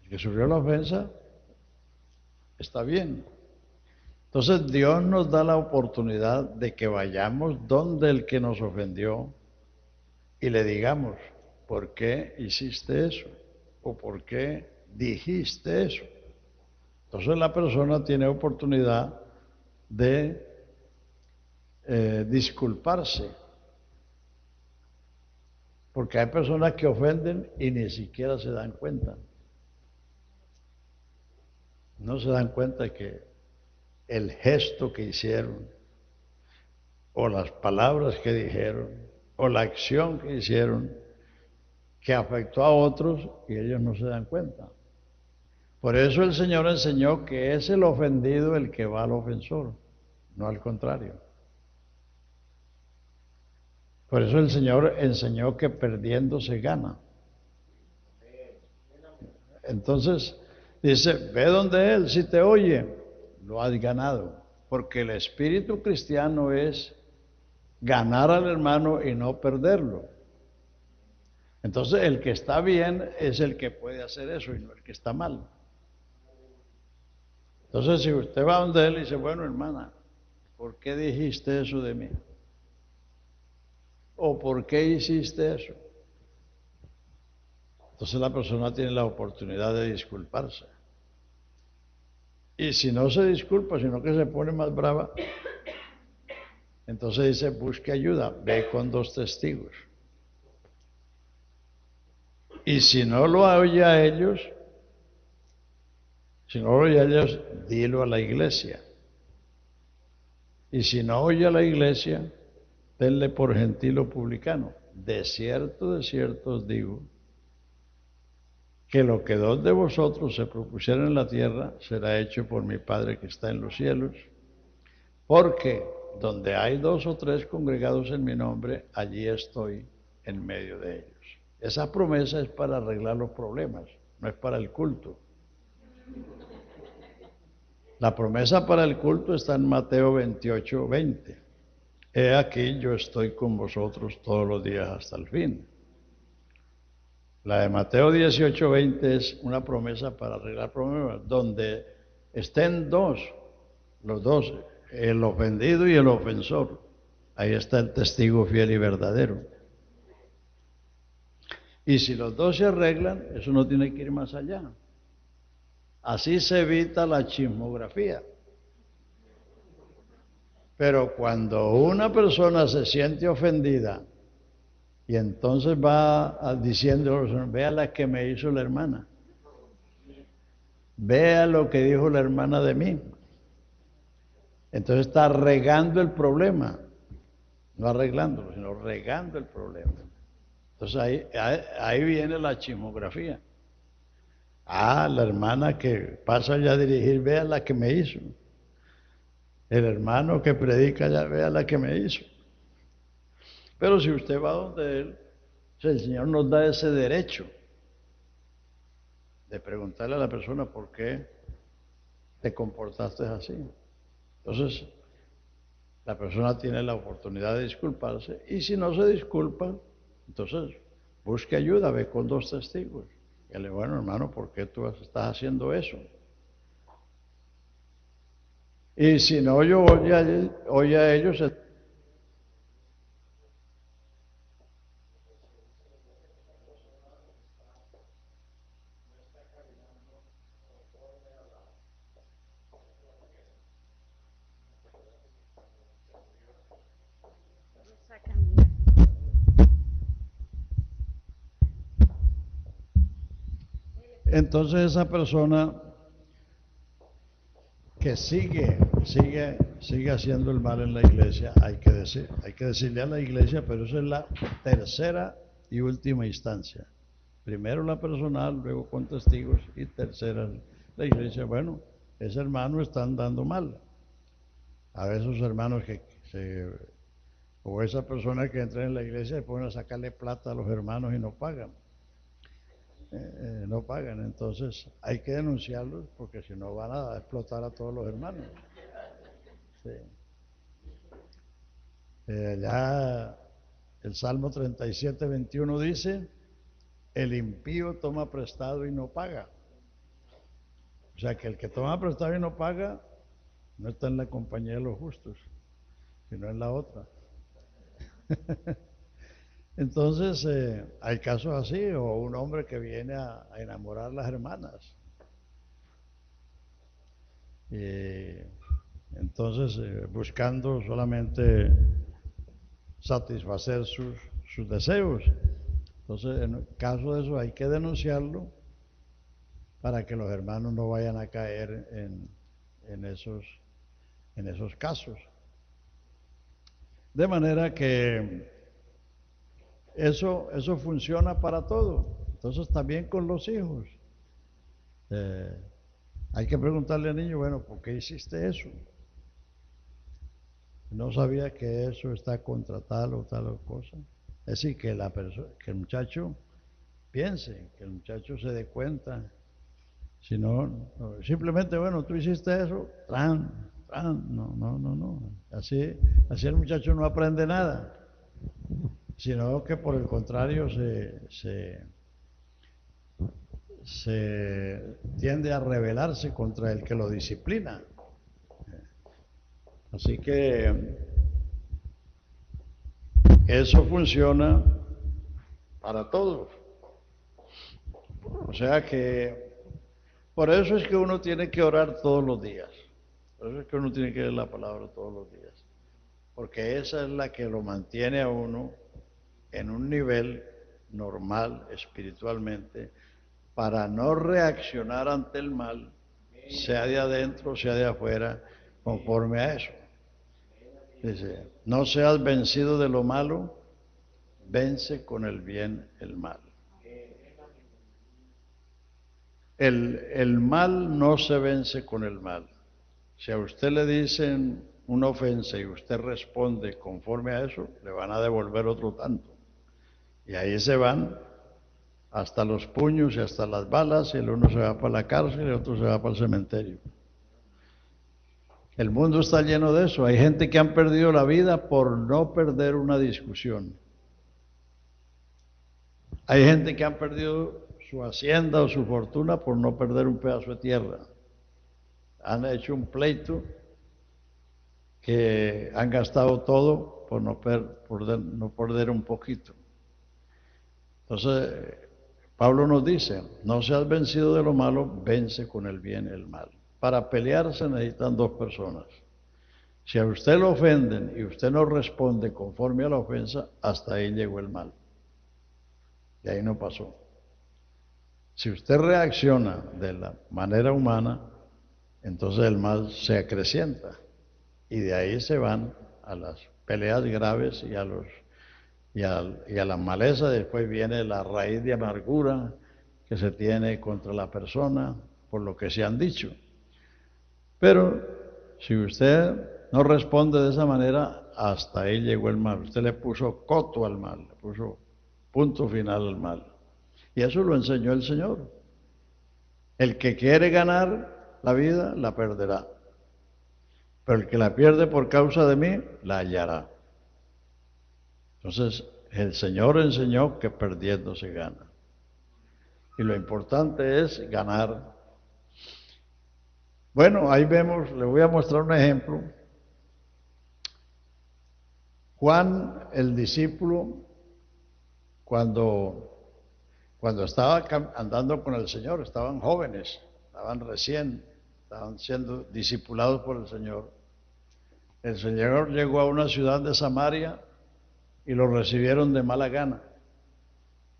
El que sufrió la ofensa está bien. Entonces Dios nos da la oportunidad de que vayamos donde el que nos ofendió y le digamos, ¿por qué hiciste eso? ¿O por qué dijiste eso? Entonces la persona tiene oportunidad de disculparse. Porque hay personas que ofenden y ni siquiera se dan cuenta. No se dan cuenta que el gesto que hicieron, o las palabras que dijeron, o la acción que hicieron, que afectó a otros y ellos no se dan cuenta. Por eso el Señor enseñó que es el ofendido el que va al ofensor, no al contrario. Por eso el Señor enseñó que perdiendo se gana. Entonces dice, ve donde Él, si te oye, lo has ganado. Porque el espíritu cristiano es ganar al hermano y no perderlo. Entonces el que está bien es el que puede hacer eso y no el que está mal. Entonces si usted va donde Él y dice, bueno hermana, ¿por qué dijiste eso de mí? ¿O por qué hiciste eso? Entonces la persona tiene la oportunidad de disculparse. Y si no se disculpa, sino que se pone más brava, entonces dice, busque ayuda, ve con 2 testigos. Y si no lo oye a ellos, dilo a la iglesia. Y si no oye a la iglesia, tenle por gentil o publicano. De cierto os digo, que lo que 2 de vosotros se propusieran en la tierra, será hecho por mi Padre que está en los cielos. Porque donde hay 2 o 3 congregados en mi nombre, allí estoy en medio de ellos. Esa promesa es para arreglar los problemas, no es para el culto. La promesa para el culto está en Mateo 28:20. He aquí yo estoy con vosotros todos los días hasta el fin. La de Mateo 18:20 es una promesa para arreglar problemas, donde estén 2, los 2, el ofendido y el ofensor. Ahí está el testigo fiel y verdadero. Y si los 2 se arreglan, eso no tiene que ir más allá. Así se evita la chismografía. Pero cuando una persona se siente ofendida y entonces va diciendo, vea la que me hizo la hermana, vea lo que dijo la hermana de mí, entonces está regando el problema, no arreglándolo, sino regando el problema. Entonces ahí viene la chismografía. La hermana que pasa ya a dirigir, vea la que me hizo. El hermano que predica ya, vea la que me hizo. Pero si usted va donde Él, el Señor nos da ese derecho de preguntarle a la persona por qué te comportaste así. Entonces, la persona tiene la oportunidad de disculparse y si no se disculpa, entonces busque ayuda, ve con 2 testigos. Y le digo, bueno hermano, ¿por qué tú estás haciendo eso? Y si no oye a ellos, entonces esa persona que sigue haciendo el mal en la iglesia, hay que decirle a la iglesia, pero eso es la tercera y última instancia. Primero la personal, luego con testigos y tercera la iglesia. Bueno, ese hermano está andando mal. A veces esos hermanos o esa persona que entra en la iglesia se ponen a sacarle plata a los hermanos y no pagan. No pagan, entonces hay que denunciarlos porque si no van a explotar a todos los hermanos. Sí. Ya el Salmo 37:21 dice, el impío toma prestado y no paga. O sea que el que toma prestado y no paga no está en la compañía de los justos, sino en la otra. Entonces, hay casos así, o un hombre que viene a enamorar a las hermanas. Entonces, buscando solamente satisfacer sus deseos. Entonces, en caso de eso hay que denunciarlo para que los hermanos no vayan a caer en esos casos. De manera que eso funciona para todo. Entonces también con los hijos. Hay que preguntarle al niño, bueno, ¿por qué hiciste eso? No sabía que eso está contra tal o tal cosa. Es decir, que que el muchacho piense, que el muchacho se dé cuenta. Si no, simplemente, bueno, tú hiciste eso, no. Así el muchacho no aprende nada, sino que por el contrario se tiende a rebelarse contra el que lo disciplina. Así que eso funciona para todos. O sea que por eso es que uno tiene que orar todos los días. Por eso es que uno tiene que leer la palabra todos los días. Porque esa es la que lo mantiene a uno en un nivel normal espiritualmente para no reaccionar ante el mal, sea de adentro, sea de afuera, conforme a eso. Dice, no seas vencido de lo malo, vence con el bien el mal. El mal no se vence con el mal. Si a usted le dicen una ofensa y usted responde conforme a eso, le van a devolver otro tanto. Y ahí se van hasta los puños y hasta las balas, y el uno se va para la cárcel y el otro se va para el cementerio. El mundo está lleno de eso. Hay gente que han perdido la vida por no perder una discusión. Hay gente que han perdido su hacienda o su fortuna por no perder un pedazo de tierra. Han hecho un pleito que han gastado todo por no perder un poquito. Entonces, Pablo nos dice, no seas vencido de lo malo, vence con el bien el mal. Para pelear se necesitan dos personas. Si a usted lo ofenden y usted no responde conforme a la ofensa, hasta ahí llegó el mal. Y ahí no pasó. Si usted reacciona de la manera humana, entonces el mal se acrecienta. Y de ahí se van a las peleas graves y a la maleza. Después viene la raíz de amargura que se tiene contra la persona por lo que se han dicho. Pero si usted no responde de esa manera, hasta ahí llegó el mal. Usted le puso coto al mal, le puso punto final al mal. Y eso lo enseñó el Señor. El que quiere ganar la vida, la perderá. Pero el que la pierde por causa de mí, la hallará. Entonces, el Señor enseñó que perdiendo se gana. Y lo importante es ganar. Bueno, ahí vemos, le voy a mostrar un ejemplo. Juan, el discípulo, cuando estaba andando con el Señor, estaban jóvenes, estaban siendo discipulados por el Señor. El Señor llegó a una ciudad de Samaria y lo recibieron de mala gana.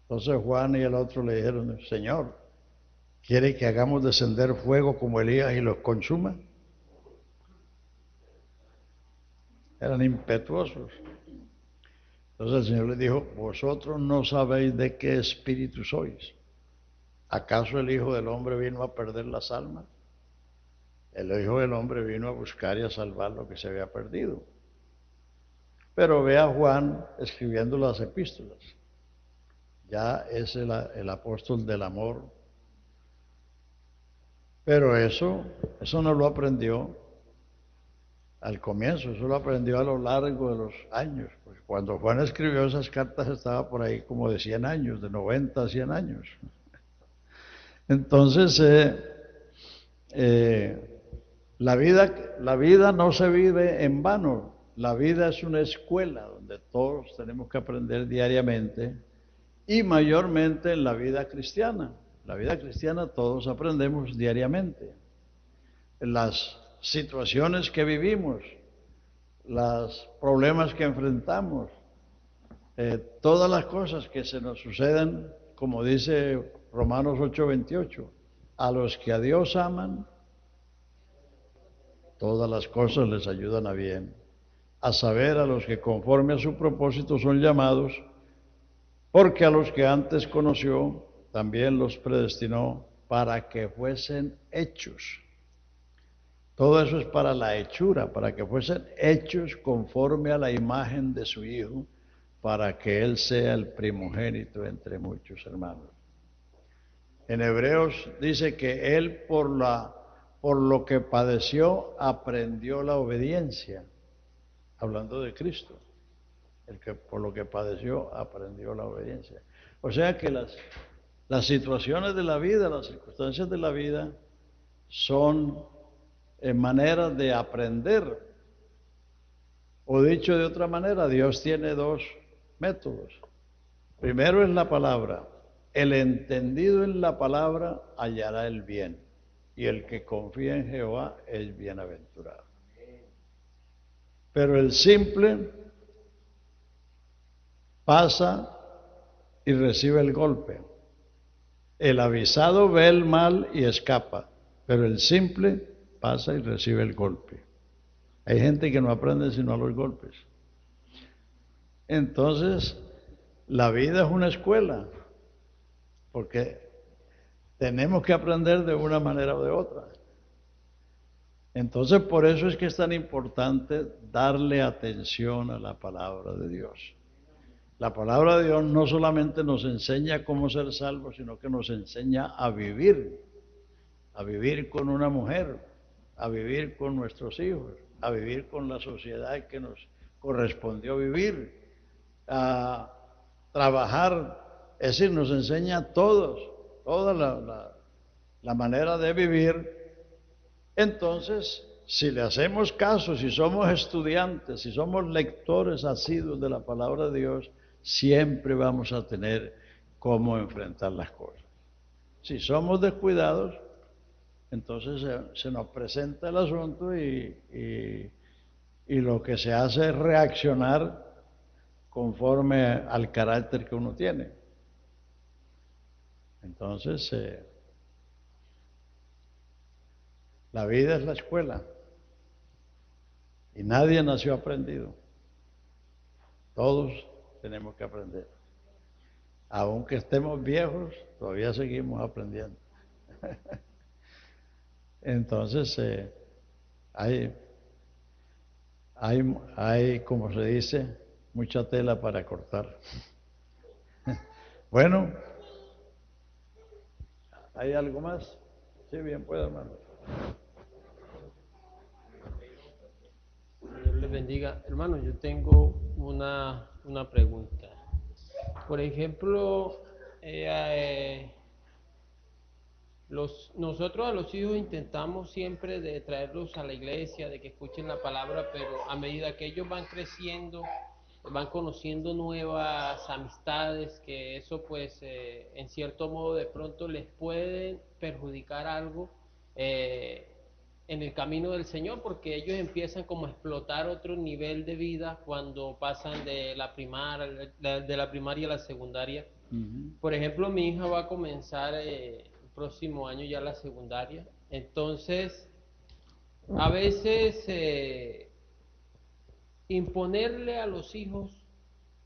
Entonces Juan y el otro le dijeron, Señor, ¿quiere que hagamos descender fuego como Elías y los consuma? Eran impetuosos. Entonces el Señor les dijo, vosotros no sabéis de qué espíritu sois. ¿Acaso el Hijo del Hombre vino a perder las almas? El Hijo del Hombre vino a buscar y a salvar lo que se había perdido. Pero ve a Juan escribiendo las epístolas. Ya es el apóstol del amor. Pero eso no lo aprendió al comienzo, eso lo aprendió a lo largo de los años. Pues cuando Juan escribió esas cartas estaba por ahí como de 100 años, de 90 a 100 años. Entonces, la vida no se vive en vano. La vida es una escuela donde todos tenemos que aprender diariamente y mayormente en la vida cristiana. La vida cristiana todos aprendemos diariamente. Las situaciones que vivimos, los problemas que enfrentamos, todas las cosas que se nos suceden, como dice Romanos 8:28, a los que a Dios aman, todas las cosas les ayudan a bien, a saber, a los que conforme a su propósito son llamados, porque a los que antes conoció, también los predestinó para que fuesen hechos. Todo eso es para la hechura, para que fuesen hechos conforme a la imagen de su Hijo, para que Él sea el primogénito entre muchos hermanos. En Hebreos dice que Él por lo que padeció aprendió la obediencia, hablando de Cristo. El que por lo que padeció aprendió la obediencia. O sea que las situaciones de la vida, las circunstancias de la vida son maneras de aprender. O dicho de otra manera, Dios tiene dos métodos. Primero es la palabra. El entendido en la palabra hallará el bien, y el que confía en Jehová es bienaventurado. Pero el simple pasa y recibe el golpe. El avisado ve el mal y escapa, pero el simple pasa y recibe el golpe. Hay gente que no aprende sino a los golpes. Entonces, la vida es una escuela, porque tenemos que aprender de una manera o de otra. Entonces, por eso es que es tan importante darle atención a la palabra de Dios. La palabra de Dios no solamente nos enseña cómo ser salvos, sino que nos enseña a vivir con una mujer, a vivir con nuestros hijos, a vivir con la sociedad que nos correspondió vivir, a trabajar, es decir, nos enseña a todos, toda la manera de vivir. Entonces, si le hacemos caso, si somos estudiantes, si somos lectores asiduos de la palabra de Dios, siempre vamos a tener cómo enfrentar las cosas. Si somos descuidados, entonces se nos presenta el asunto y lo que se hace es reaccionar conforme al carácter que uno tiene. Entonces, la vida es la escuela y nadie nació aprendido. Todos tenemos que aprender. Aunque estemos viejos, todavía seguimos aprendiendo. Entonces, hay, como se dice, mucha tela para cortar. Bueno, ¿hay algo más? Sí, bien, puede, hermano. Dios les bendiga. Hermano, yo tengo una pregunta. Por ejemplo, nosotros a los hijos intentamos siempre de traerlos a la iglesia, de que escuchen la palabra, pero a medida que ellos van creciendo, van conociendo nuevas amistades, que eso pues en cierto modo de pronto les puede perjudicar algo en el camino del Señor, porque ellos empiezan como a explotar otro nivel de vida cuando pasan de la primaria a la secundaria. Por ejemplo, mi hija va a comenzar el próximo año ya la secundaria, entonces a veces imponerle a los hijos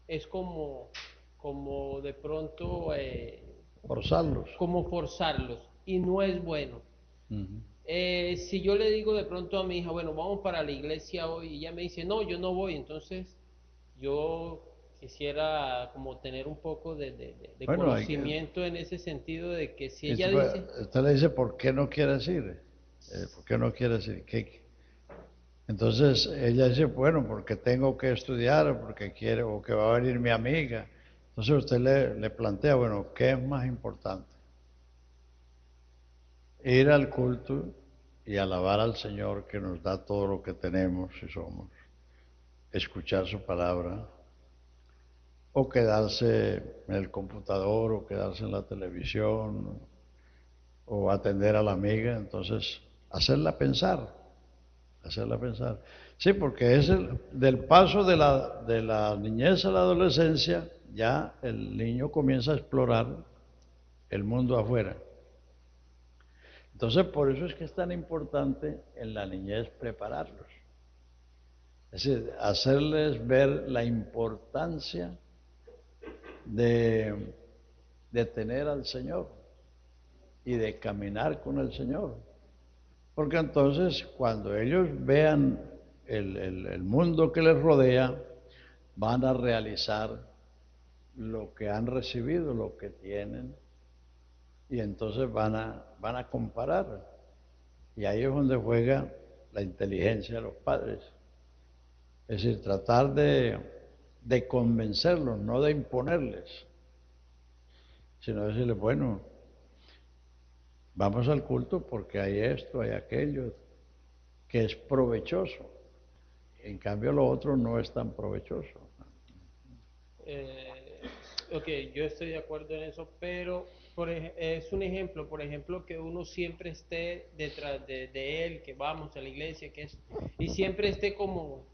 es como de pronto forzarlos. Como forzarlos, y no es bueno. Si yo le digo de pronto a mi hija, bueno, vamos para la iglesia hoy, y ella me dice, no, yo no voy, entonces yo quisiera como tener un poco de conocimiento en ese sentido, de que si ella dice... Usted le dice, ¿por qué no quieres ir? ¿Por qué no quieres ir? Entonces ella dice, bueno, porque tengo que estudiar, porque quiero, o que va a venir mi amiga. Entonces usted le plantea, bueno, ¿qué es más importante? Ir al culto y alabar al Señor que nos da todo lo que tenemos y somos, escuchar su palabra, o quedarse en el computador, o quedarse en la televisión, o atender a la amiga. Entonces, hacerla pensar. hacerla pensar. Sí, porque es del paso de la niñez a la adolescencia, ya el niño comienza a explorar el mundo afuera. Entonces, por eso es que es tan importante en la niñez prepararlos. Es decir, hacerles ver la importancia de tener al Señor y de caminar con el Señor. Porque entonces, cuando ellos vean el mundo que les rodea, van a realizar lo que han recibido, lo que tienen, y entonces van a comparar. Y ahí es donde juega la inteligencia de los padres. Es decir, tratar de convencerlos, no de imponerles, sino decirles, bueno, vamos al culto porque hay esto, hay aquello, que es provechoso. En cambio, lo otro no es tan provechoso. Ok, yo estoy de acuerdo en eso, pero es un ejemplo, por ejemplo, que uno siempre esté detrás de él, que vamos a la iglesia, que es, y siempre esté como,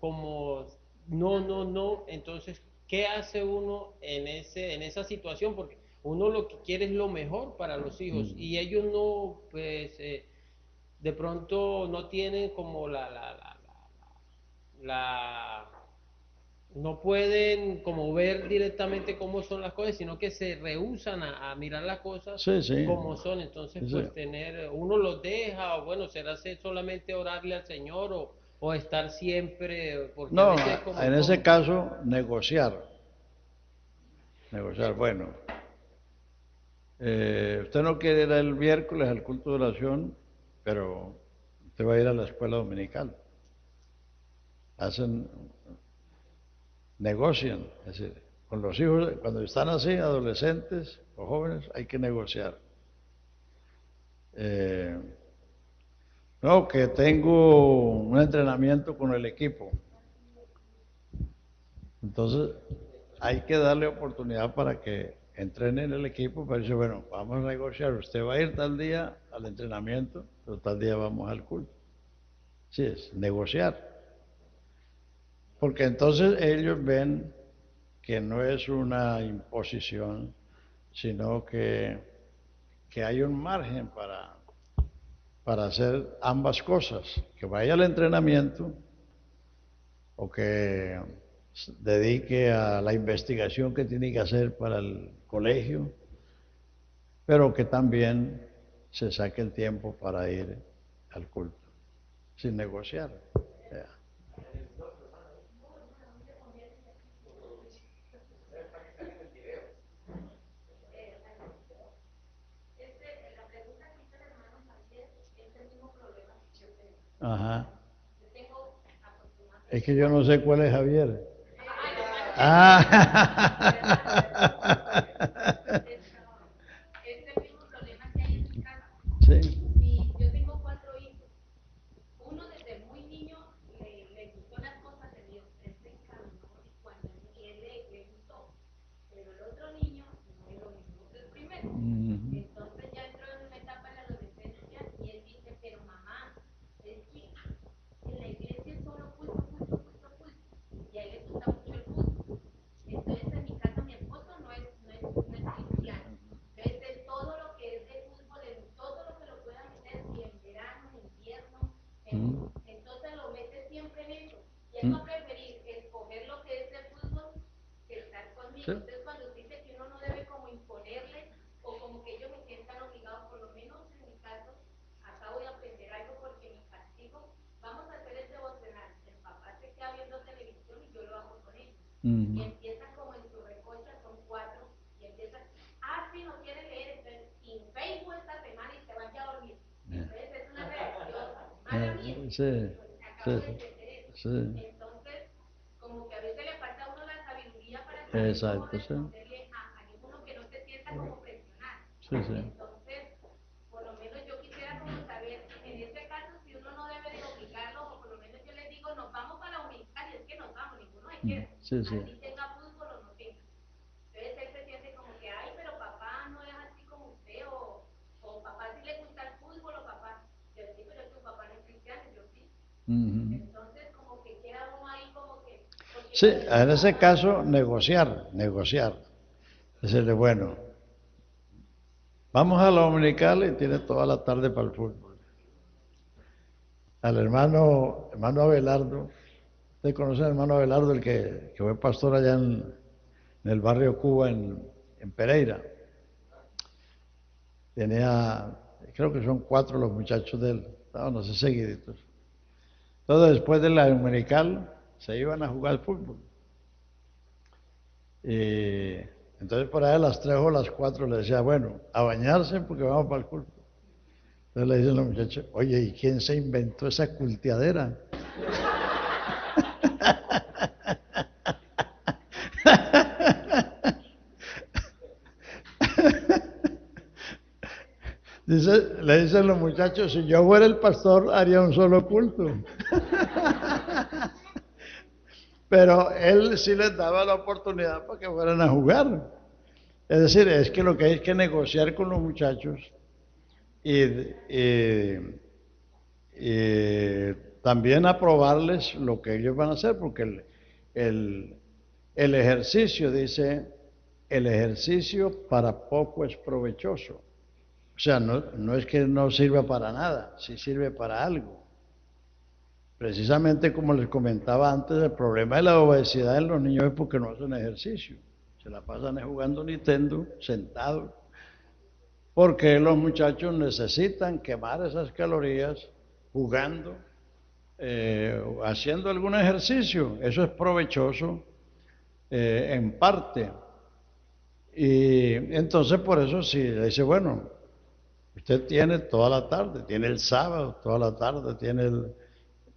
no, no, no, entonces, ¿qué hace uno en esa situación? Porque uno lo que quiere es lo mejor para los hijos, y ellos no, pues, de pronto no tienen como la no pueden como ver directamente cómo son las cosas, sino que se rehúsan a mirar las cosas Sí, sí. como son. Entonces, Sí. pues uno los deja, o bueno, será solamente orarle al Señor o estar siempre, porque a No, veces como en ese caso, negociar. Negociar, bueno, usted no quiere ir el miércoles al culto de oración, pero usted va a ir a la escuela dominical. Hacen, negocian, es decir, con los hijos, cuando están así, adolescentes o jóvenes, hay que negociar. No, que tengo un entrenamiento con el equipo. Entonces, hay que darle oportunidad para que entrene en el equipo, pero dice, bueno, vamos a negociar, usted va a ir tal día al entrenamiento, pero tal día vamos al culto. Sí, es negociar. Porque entonces ellos ven que no es una imposición, sino que hay un margen para hacer ambas cosas, que vaya al entrenamiento o que se dedique a la investigación que tiene que hacer para el colegio, pero que también se saque el tiempo para ir al culto, sin negociar. Ya. Ajá. Es que yo no sé cuál es Javier. Ah. Es el mismo problema que hay en mi casa. Sí. Y yo tengo 4 hijos. Uno desde muy niño le gustó las cosas de Dios. Él se encaminó y cuando él le gustó. Pero el otro niño no es lo mismo que el primero. Entonces ya entró en una etapa de la adolescencia y él dice, pero mamá, es que en la iglesia es solo culto, culto, culto, culto. Y a él le gusta mucho el fútbol. Entonces en mi caso mi esposo no es cristiano. Entonces él todo lo que es de fútbol, todo lo que lo pueda meter, si en verano, en invierno, entonces lo mete siempre en eso. Y él va a preferir escoger lo que es de fútbol que estar conmigo. Sí. Entonces cuando dice que uno no debe como imponerle o como que ellos me sientan obligados, por lo menos en mi caso, acá voy a aprender algo porque mi castigo, vamos a hacer el devocional. El papá se queda viendo televisión y yo lo hago con ellos. Y empiezan como en su recocha, son 4, y empiezan, sí, no quiere leer, entonces sin Facebook esta semana y se vaya a dormir. Entonces es una reacción mala mía. Sí, Acabo de sí, entender eso. sí. Entonces, como que a veces le falta a uno la sabiduría para saber cómo Exacto, sí. responderle a ninguno que no se sienta como presionado. Sí, sí. Entonces, por lo menos yo quisiera como saber, en este caso, si uno no debe de obligarlo, o por lo menos yo les digo, nos vamos para la unitaria, es que nos vamos, ninguno se queda. Sí, sí. Así tenga fútbol o no tenga. Entonces él se siente como que, ay, pero papá no es así como usted, o papá sí le gusta el fútbol, o papá, yo sí, pero tu papá no es cristiano, yo sí. Ujú. Entonces, como que queda uno ahí como que... porque Sí, en ese caso, negociar. Decirle, bueno, vamos a la dominical y tiene toda la tarde para el fútbol. Al hermano Abelardo, ¿usted conoce al hermano Abelardo, el que fue pastor allá en el barrio Cuba, en Pereira? Tenía, creo que son 4 los muchachos de él, estaban así seguiditos. Entonces, después de la dominical, se iban a jugar al fútbol. Y entonces, por ahí a las 3 o las 4 le decía, bueno, a bañarse porque vamos para el fútbol. Entonces le dicen los muchachos, oye, ¿y quién se inventó esa culteadera? Le dicen los muchachos, si yo fuera el pastor haría un solo culto. Pero él sí les daba la oportunidad para que fueran a jugar. Es decir, es que lo que hay que negociar con los muchachos y también aprobarles lo que ellos van a hacer, porque el ejercicio, dice, el ejercicio para poco es provechoso. O sea, no es que no sirva para nada, sí sirve para algo. Precisamente como les comentaba antes, el problema de la obesidad en los niños es porque no hacen ejercicio. Se la pasan jugando Nintendo, sentados. Porque los muchachos necesitan quemar esas calorías jugando, haciendo algún ejercicio. Eso es provechoso en parte. Y entonces por eso sí, le dice, bueno, usted tiene toda la tarde, tiene el sábado, toda la tarde, tiene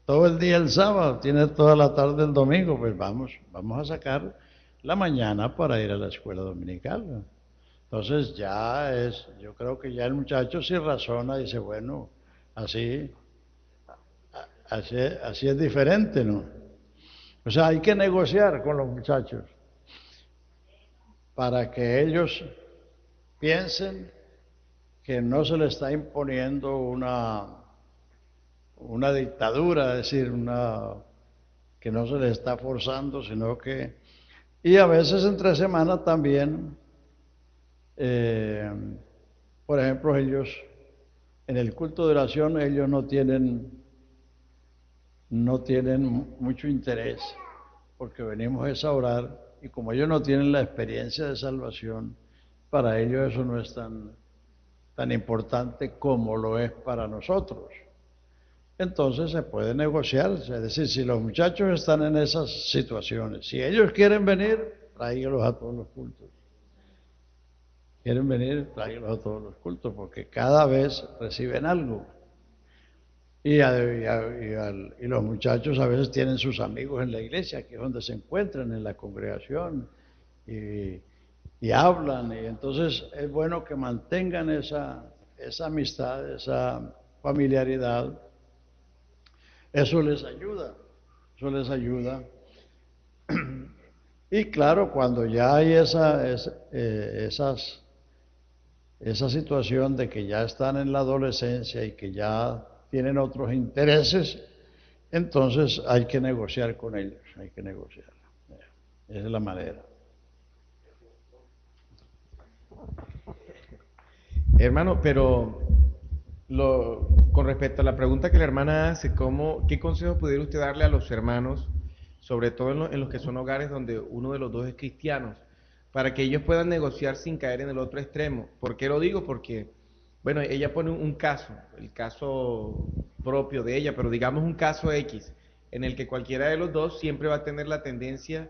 todo el día el sábado, tiene toda la tarde el domingo, pues vamos a sacar la mañana para ir a la escuela dominical. Entonces yo creo que ya el muchacho sí razona y dice, bueno, así es diferente, ¿no? O sea, hay que negociar con los muchachos para que ellos piensen que no se les está imponiendo una dictadura, es decir, que no se les está forzando, sino que... Y a veces entre semana también, por ejemplo, ellos, en el culto de oración, ellos no tienen mucho interés, porque venimos a orar, y como ellos no tienen la experiencia de salvación, para ellos eso no es tan importante como lo es para nosotros. Entonces se puede negociar, es decir, si los muchachos están en esas situaciones, si ellos quieren venir, tráiganlos a todos los cultos. Quieren venir, tráiganlos a todos los cultos, porque cada vez reciben algo. Y los muchachos a veces tienen sus amigos en la iglesia, que es donde se encuentran en la congregación, y hablan, y entonces es bueno que mantengan esa amistad, esa familiaridad. Eso les ayuda. Y claro, cuando ya hay esa situación de que ya están en la adolescencia y que ya tienen otros intereses, entonces hay que negociar con ellos, hay que negociar. Esa es la manera. Hermano, pero con respecto a la pregunta que la hermana hace, ¿qué consejo pudiera usted darle a los hermanos, sobre todo en los que son hogares donde uno de los dos es cristiano, para que ellos puedan negociar sin caer en el otro extremo? ¿Por qué lo digo? Porque, bueno, ella pone un caso, el caso propio de ella, pero digamos un caso X, en el que cualquiera de los dos siempre va a tener la tendencia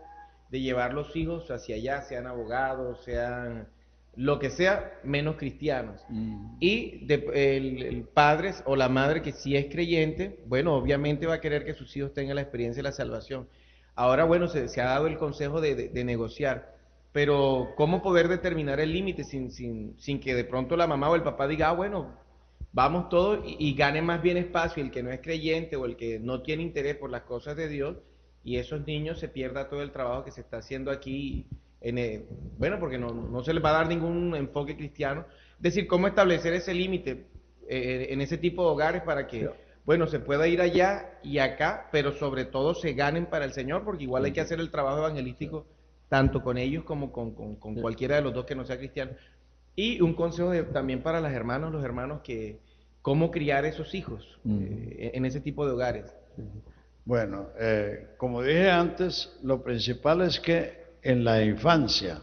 de llevar los hijos hacia allá, sean abogados, sean lo que sea, menos cristianos. Y el padre o la madre que sí es creyente, bueno, obviamente va a querer que sus hijos tengan la experiencia de la salvación. Ahora, bueno, se ha dado el consejo de negociar, pero ¿cómo poder determinar el límite sin que de pronto la mamá o el papá diga, bueno, vamos todos y gane más bien espacio el que no es creyente o el que no tiene interés por las cosas de Dios, y esos niños se pierda todo el trabajo que se está haciendo aquí? Bueno, porque no se les va a dar ningún enfoque cristiano. Es decir, ¿cómo establecer ese límite en ese tipo de hogares para que bueno, se pueda ir allá y acá, pero sobre todo se ganen para el Señor, porque igual hay que hacer el trabajo evangelístico tanto con ellos como con cualquiera de los dos que no sea cristiano. Y un consejo también para los hermanos que cómo criar esos hijos en ese tipo de hogares. Bueno, como dije antes, lo principal es que en la infancia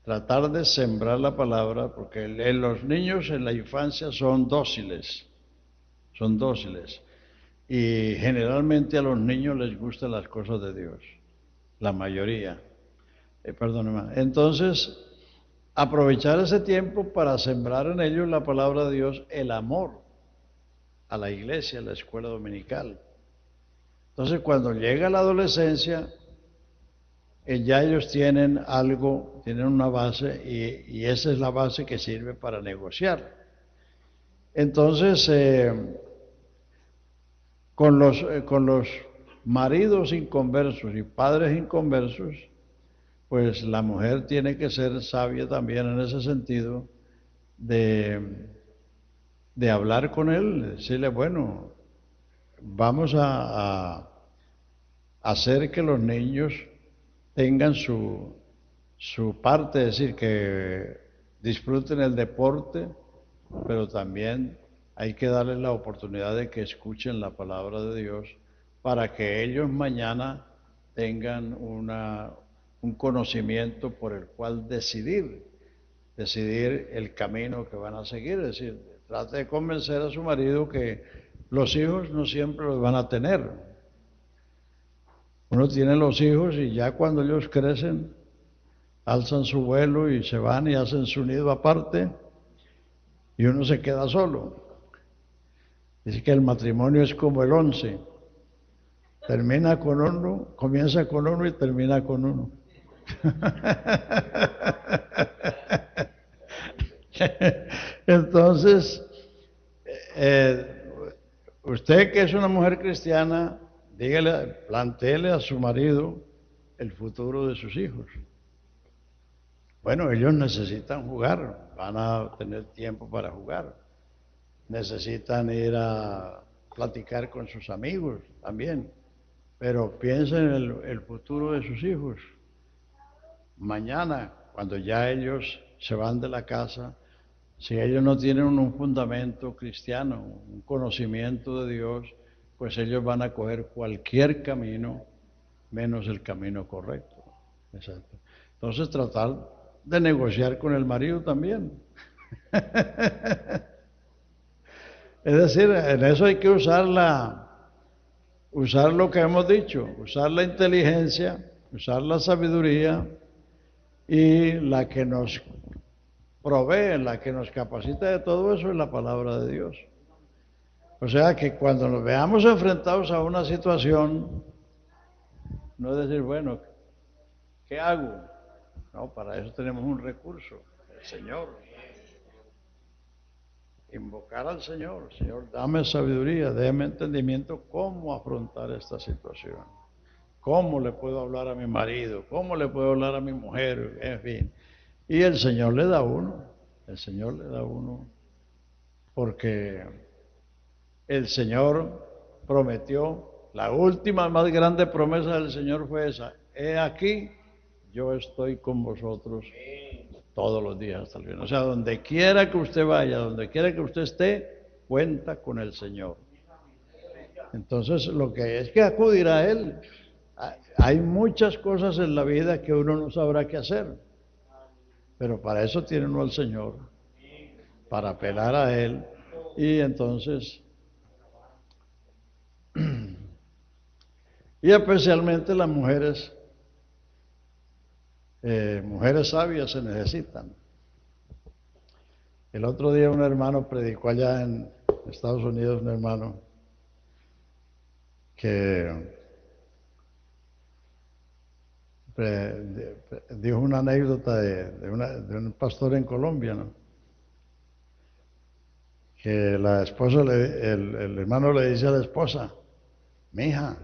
tratar de sembrar la palabra, porque los niños en la infancia son dóciles, y generalmente a los niños les gustan las cosas de Dios, la mayoría. Perdóneme. Entonces, aprovechar ese tiempo para sembrar en ellos la palabra de Dios, el amor a la iglesia, a la escuela dominical. Entonces, cuando llega la adolescencia, ya ellos tienen algo, tienen una base, y esa es la base que sirve para negociar. Entonces, con los maridos inconversos y padres inconversos, pues la mujer tiene que ser sabia también en ese sentido de hablar con él, decirle, bueno, vamos a hacer que los niños tengan su parte, es decir, que disfruten el deporte, pero también hay que darles la oportunidad de que escuchen la palabra de Dios para que ellos mañana tengan un conocimiento por el cual decidir el camino que van a seguir. Es decir, trate de convencer a su marido que los hijos no siempre los van a tener. Uno tiene los hijos y ya cuando ellos crecen, alzan su vuelo y se van y hacen su nido aparte y uno se queda solo. Dice que el matrimonio es como el 11. Termina con uno, comienza con uno y termina con uno. Entonces, usted que es una mujer cristiana, plantéele a su marido el futuro de sus hijos. Bueno, ellos necesitan jugar, van a tener tiempo para jugar. Necesitan ir a platicar con sus amigos también. Pero piensen en el futuro de sus hijos. Mañana, cuando ya ellos se van de la casa, si ellos no tienen un fundamento cristiano, un conocimiento de Dios, pues ellos van a coger cualquier camino menos el camino correcto. Exacto. Entonces tratar de negociar con el marido también. Es decir, en eso hay que usar lo que hemos dicho, usar la inteligencia, usar la sabiduría, y la que nos provee, la que nos capacita de todo eso es la palabra de Dios. O sea que cuando nos veamos enfrentados a una situación, no es decir, bueno, ¿qué hago? No, para eso tenemos un recurso, el Señor. Invocar al Señor. Señor, dame sabiduría, déme entendimiento cómo afrontar esta situación. ¿Cómo le puedo hablar a mi marido? ¿Cómo le puedo hablar a mi mujer? En fin. Y el Señor le da uno. El Señor le da uno. Porque el Señor prometió, la última más grande promesa del Señor fue esa: he aquí, yo estoy con vosotros todos los días hasta el fin. O sea, donde quiera que usted vaya, donde quiera que usted esté, cuenta con el Señor. Entonces, lo que es que acudir a Él. Hay muchas cosas en la vida que uno no sabrá qué hacer, pero para eso tiene uno al Señor, para apelar a Él. Y entonces, y especialmente las mujeres sabias se necesitan. El otro día un hermano predicó allá en Estados Unidos, un hermano que dijo una anécdota de un pastor en Colombia, ¿no? Que la esposa, el hermano le dice a la esposa: mija,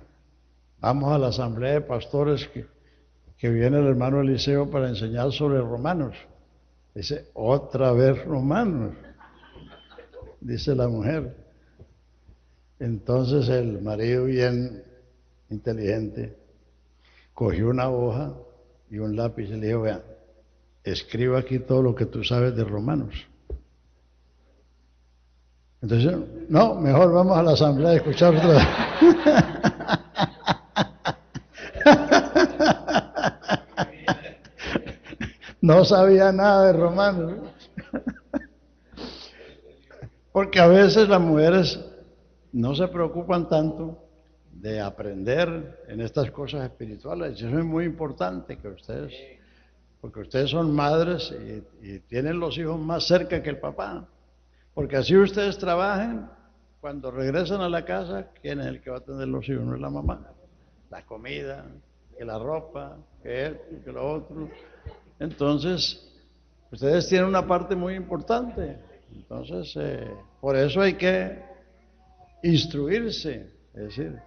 vamos a la asamblea de pastores que viene el hermano Eliseo para enseñar sobre Romanos. Dice: otra vez Romanos, dice la mujer. Entonces el marido, bien inteligente, cogió una hoja y un lápiz y le dijo, vea, escriba aquí todo lo que tú sabes de Romanos. Entonces, no, mejor vamos a la asamblea a escuchar otra vez. No sabía nada de Romanos. Porque a veces las mujeres no se preocupan tanto de aprender en estas cosas espirituales. Y eso es muy importante que ustedes, porque ustedes son madres y tienen los hijos más cerca que el papá. Porque así ustedes trabajen, cuando regresan a la casa, ¿quién es el que va a atender los hijos? No es la mamá. La comida, que la ropa, que esto, que lo otro. Entonces, ustedes tienen una parte muy importante. Entonces, por eso hay que instruirse, es decir,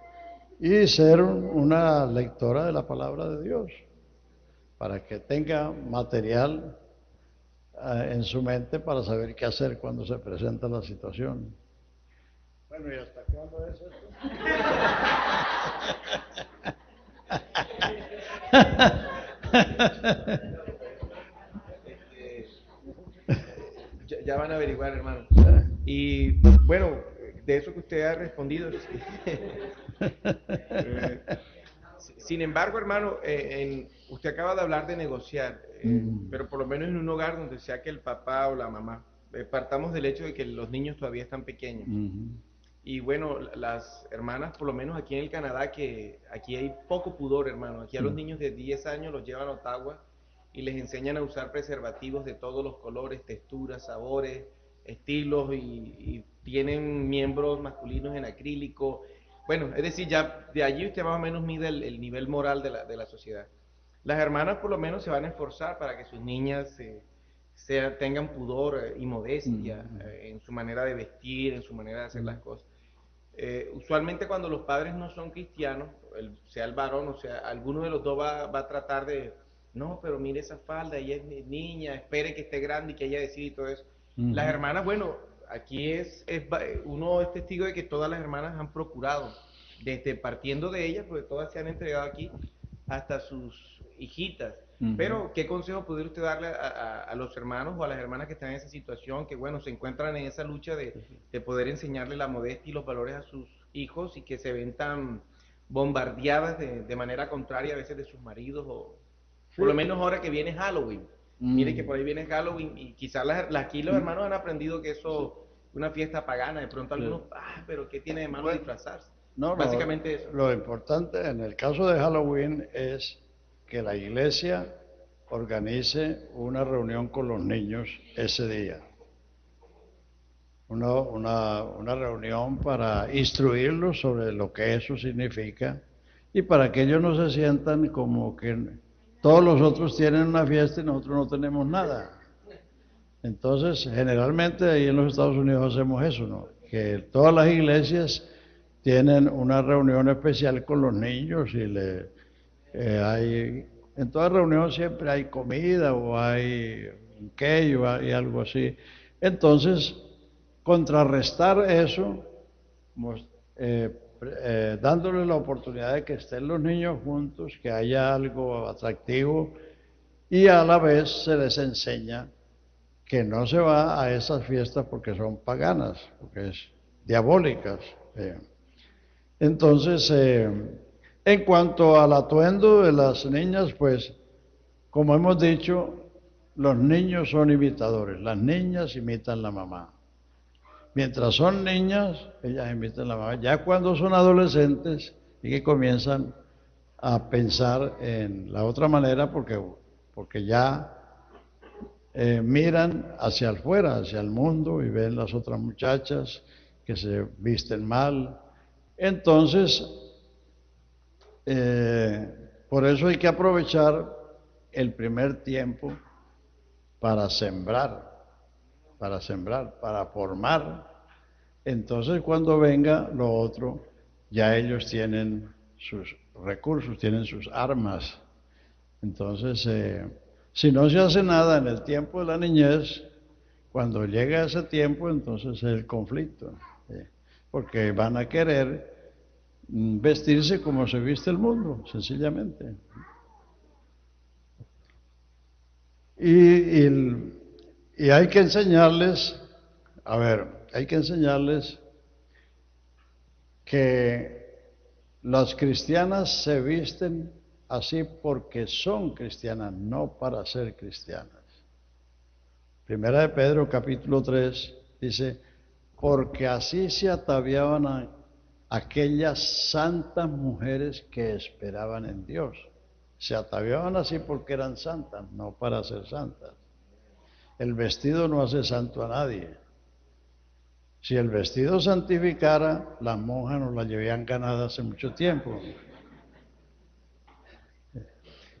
y ser una lectora de la palabra de Dios, para que tenga material en su mente para saber qué hacer cuando se presenta la situación. Bueno, ¿y hasta cuándo es esto? Ya van a averiguar, hermano. Y bueno, de eso que usted ha respondido. Sin embargo, hermano, usted acaba de hablar de negociar, pero por lo menos en un hogar donde sea que el papá o la mamá, partamos del hecho de que los niños todavía están pequeños. Y bueno, las hermanas, por lo menos aquí en el Canadá, que aquí hay poco pudor, hermano. Aquí a los niños de 10 años los llevan a Ottawa y les enseñan a usar preservativos de todos los colores, texturas, sabores, estilos y tienen miembros masculinos en acrílico. Bueno, es decir, ya de allí usted más o menos mide el nivel moral de la sociedad. Las hermanas por lo menos se van a esforzar para que sus niñas tengan pudor y modestia en su manera de vestir, en su manera de hacer las cosas. Usualmente cuando los padres no son cristianos, sea el varón o sea, alguno de los dos va a tratar de, no, pero mire esa falda, ella es niña, espere que esté grande y que ella decida y todo eso. Las hermanas, bueno, aquí uno es testigo de que todas las hermanas han procurado, desde partiendo de ellas, porque todas se han entregado aquí, hasta sus hijitas. Pero, ¿qué consejo podría usted darle a los hermanos o a las hermanas que están en esa situación, que bueno, se encuentran en esa lucha de poder enseñarle la modestia y los valores a sus hijos y que se ven tan bombardeadas de manera contraria a veces de sus maridos o por lo menos ahora que viene Halloween? Mire que por ahí viene Halloween y quizás aquí los hermanos han aprendido que eso es una fiesta pagana. De pronto algunos, pero ¿qué tiene de malo disfrazarse? No, Básicamente eso. Lo importante en el caso de Halloween es que la iglesia organice una reunión con los niños ese día. Una reunión para instruirlos sobre lo que eso significa y para que ellos no se sientan como que todos los otros tienen una fiesta y nosotros no tenemos nada. Entonces, generalmente ahí en los Estados Unidos hacemos eso, ¿no? Que todas las iglesias tienen una reunión especial con los niños y en toda reunión siempre hay comida o hay un cake o hay algo así. Entonces, contrarrestar eso, dándole la oportunidad de que estén los niños juntos, que haya algo atractivo y a la vez se les enseña que no se va a esas fiestas porque son paganas, porque es diabólicas. Entonces, en cuanto al atuendo de las niñas, pues, como hemos dicho, los niños son imitadores, las niñas imitan a la mamá. Mientras son niñas, ellas imitan a la mamá. Ya cuando son adolescentes y que comienzan a pensar en la otra manera, porque ya miran hacia afuera, hacia el mundo y ven las otras muchachas que se visten mal. Entonces, por eso hay que aprovechar el primer tiempo para sembrar, para formar. Entonces, cuando venga lo otro, ya ellos tienen sus recursos, tienen sus armas. Entonces, si no se hace nada en el tiempo de la niñez, cuando llega ese tiempo, entonces es el conflicto. porque van a querer vestirse como se viste el mundo, sencillamente. Y hay que enseñarles, hay que enseñarles que las cristianas se visten así porque son cristianas, no para ser cristianas. Primera de Pedro, capítulo 3, dice, porque así se ataviaban a aquellas santas mujeres que esperaban en Dios. Se ataviaban así porque eran santas, no para ser santas. El vestido no hace santo a nadie. Si el vestido santificara, las monjas nos la llevarían ganada hace mucho tiempo.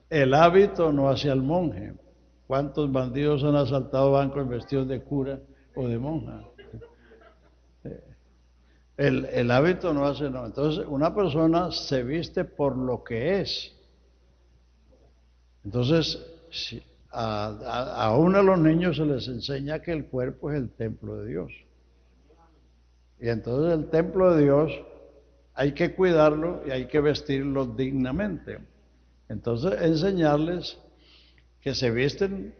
El hábito no hace al monje. ¿Cuántos bandidos han asaltado bancos vestidos de cura o de monja? El hábito no hace, no. Entonces, una persona se viste por lo que es. Entonces, aún a los niños se les enseña que el cuerpo es el templo de Dios. Y entonces el templo de Dios hay que cuidarlo y hay que vestirlo dignamente. Entonces, enseñarles que se visten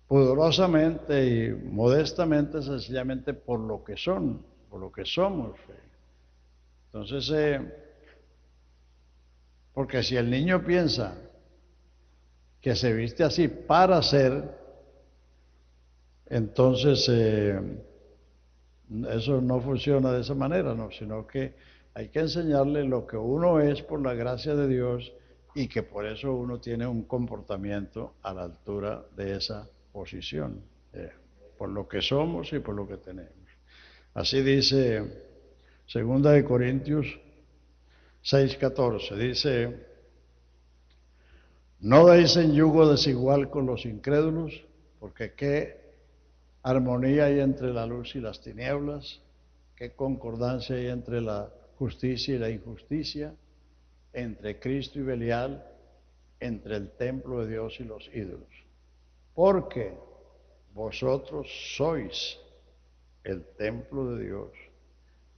pudorosamente y modestamente, sencillamente por lo que son, por lo que somos. Entonces, porque si el niño piensa que se viste así para ser, entonces eso no funciona de esa manera, no, sino que hay que enseñarle lo que uno es por la gracia de Dios y que por eso uno tiene un comportamiento a la altura de esa posición, por lo que somos y por lo que tenemos. Así dice 2 de Corintios 6:14, dice, no deis en yugo desigual con los incrédulos, porque qué armonía hay entre la luz y las tinieblas, qué concordancia hay entre la justicia y la injusticia, entre Cristo y Belial, entre el templo de Dios y los ídolos. Porque vosotros sois el templo de Dios,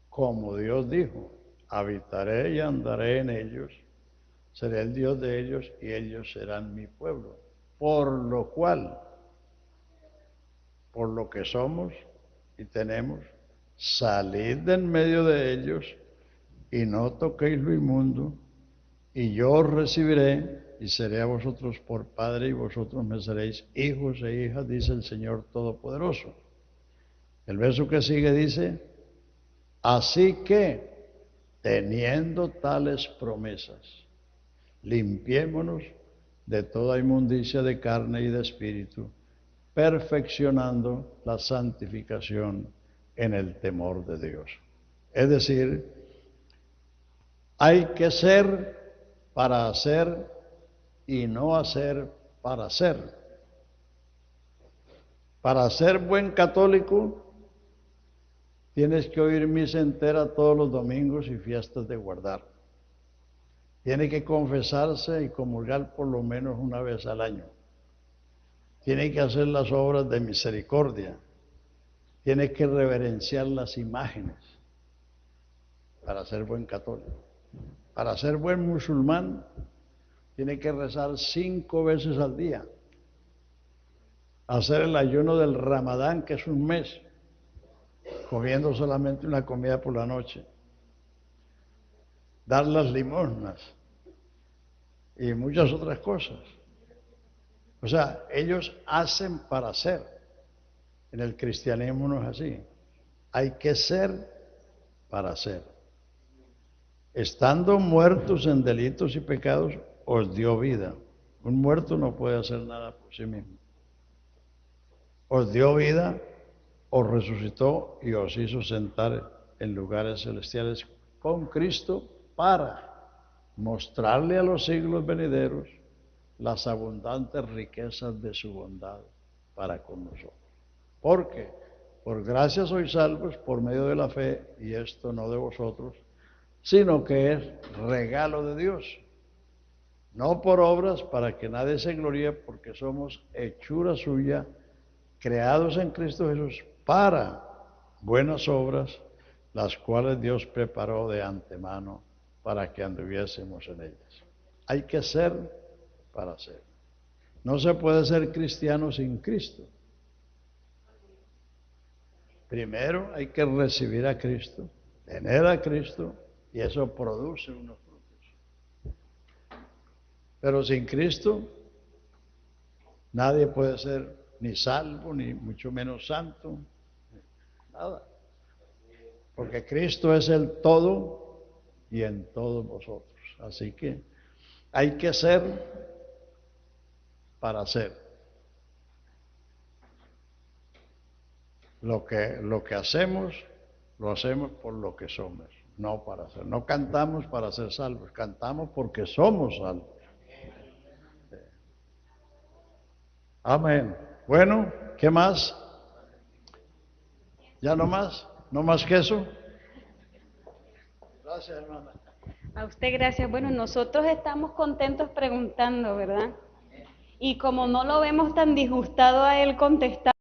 como Dios dijo, habitaré y andaré en ellos, seré el Dios de ellos y ellos serán mi pueblo. Por lo cual, por lo que somos y tenemos, salid de en medio de ellos y no toquéis lo inmundo, y yo os recibiré y seré a vosotros por Padre y vosotros me seréis hijos e hijas, dice el Señor Todopoderoso. El verso que sigue dice, así que, teniendo tales promesas, limpiémonos de toda inmundicia de carne y de espíritu, perfeccionando la santificación en el temor de Dios. Es decir, hay que ser para hacer y no hacer para ser. Para ser buen católico, tienes que oír misa entera todos los domingos y fiestas de guardar. Tiene que confesarse y comulgar por lo menos una vez al año. Tiene que hacer las obras de misericordia. Tiene que reverenciar las imágenes para ser buen católico. Para ser buen musulmán, tiene que rezar 5 veces al día. Hacer el ayuno del Ramadán, que es un mes, comiendo solamente una comida por la noche. Dar las limosnas y muchas otras cosas. O sea, ellos hacen para ser. En el cristianismo no es así. Hay que ser para ser. Estando muertos en delitos y pecados, os dio vida. Un muerto no puede hacer nada por sí mismo. Os dio vida, os resucitó y os hizo sentar en lugares celestiales con Cristo para mostrarle a los siglos venideros las abundantes riquezas de su bondad para con nosotros. Porque por gracia sois salvos por medio de la fe, y esto no de vosotros, sino que es regalo de Dios, no por obras para que nadie se gloríe, porque somos hechura suya, creados en Cristo Jesús para buenas obras, las cuales Dios preparó de antemano para que anduviésemos en ellas. Hay que ser para ser. No se puede ser cristiano sin Cristo. Primero hay que recibir a Cristo, tener a Cristo, y eso produce unos frutos. Pero sin Cristo, nadie puede ser ni salvo, ni mucho menos santo, nada. Porque Cristo es el todo y en todos vosotros. Así que hay que ser para ser. Lo que hacemos, lo hacemos por lo que somos, no para ser. No cantamos para ser salvos, cantamos porque somos salvos. Amén. Bueno, ¿qué más? ¿Ya no más? ¿No más que eso? Gracias, hermana. A usted gracias. Bueno, nosotros estamos contentos preguntando, ¿verdad? Y como no lo vemos tan disgustado a él contestar,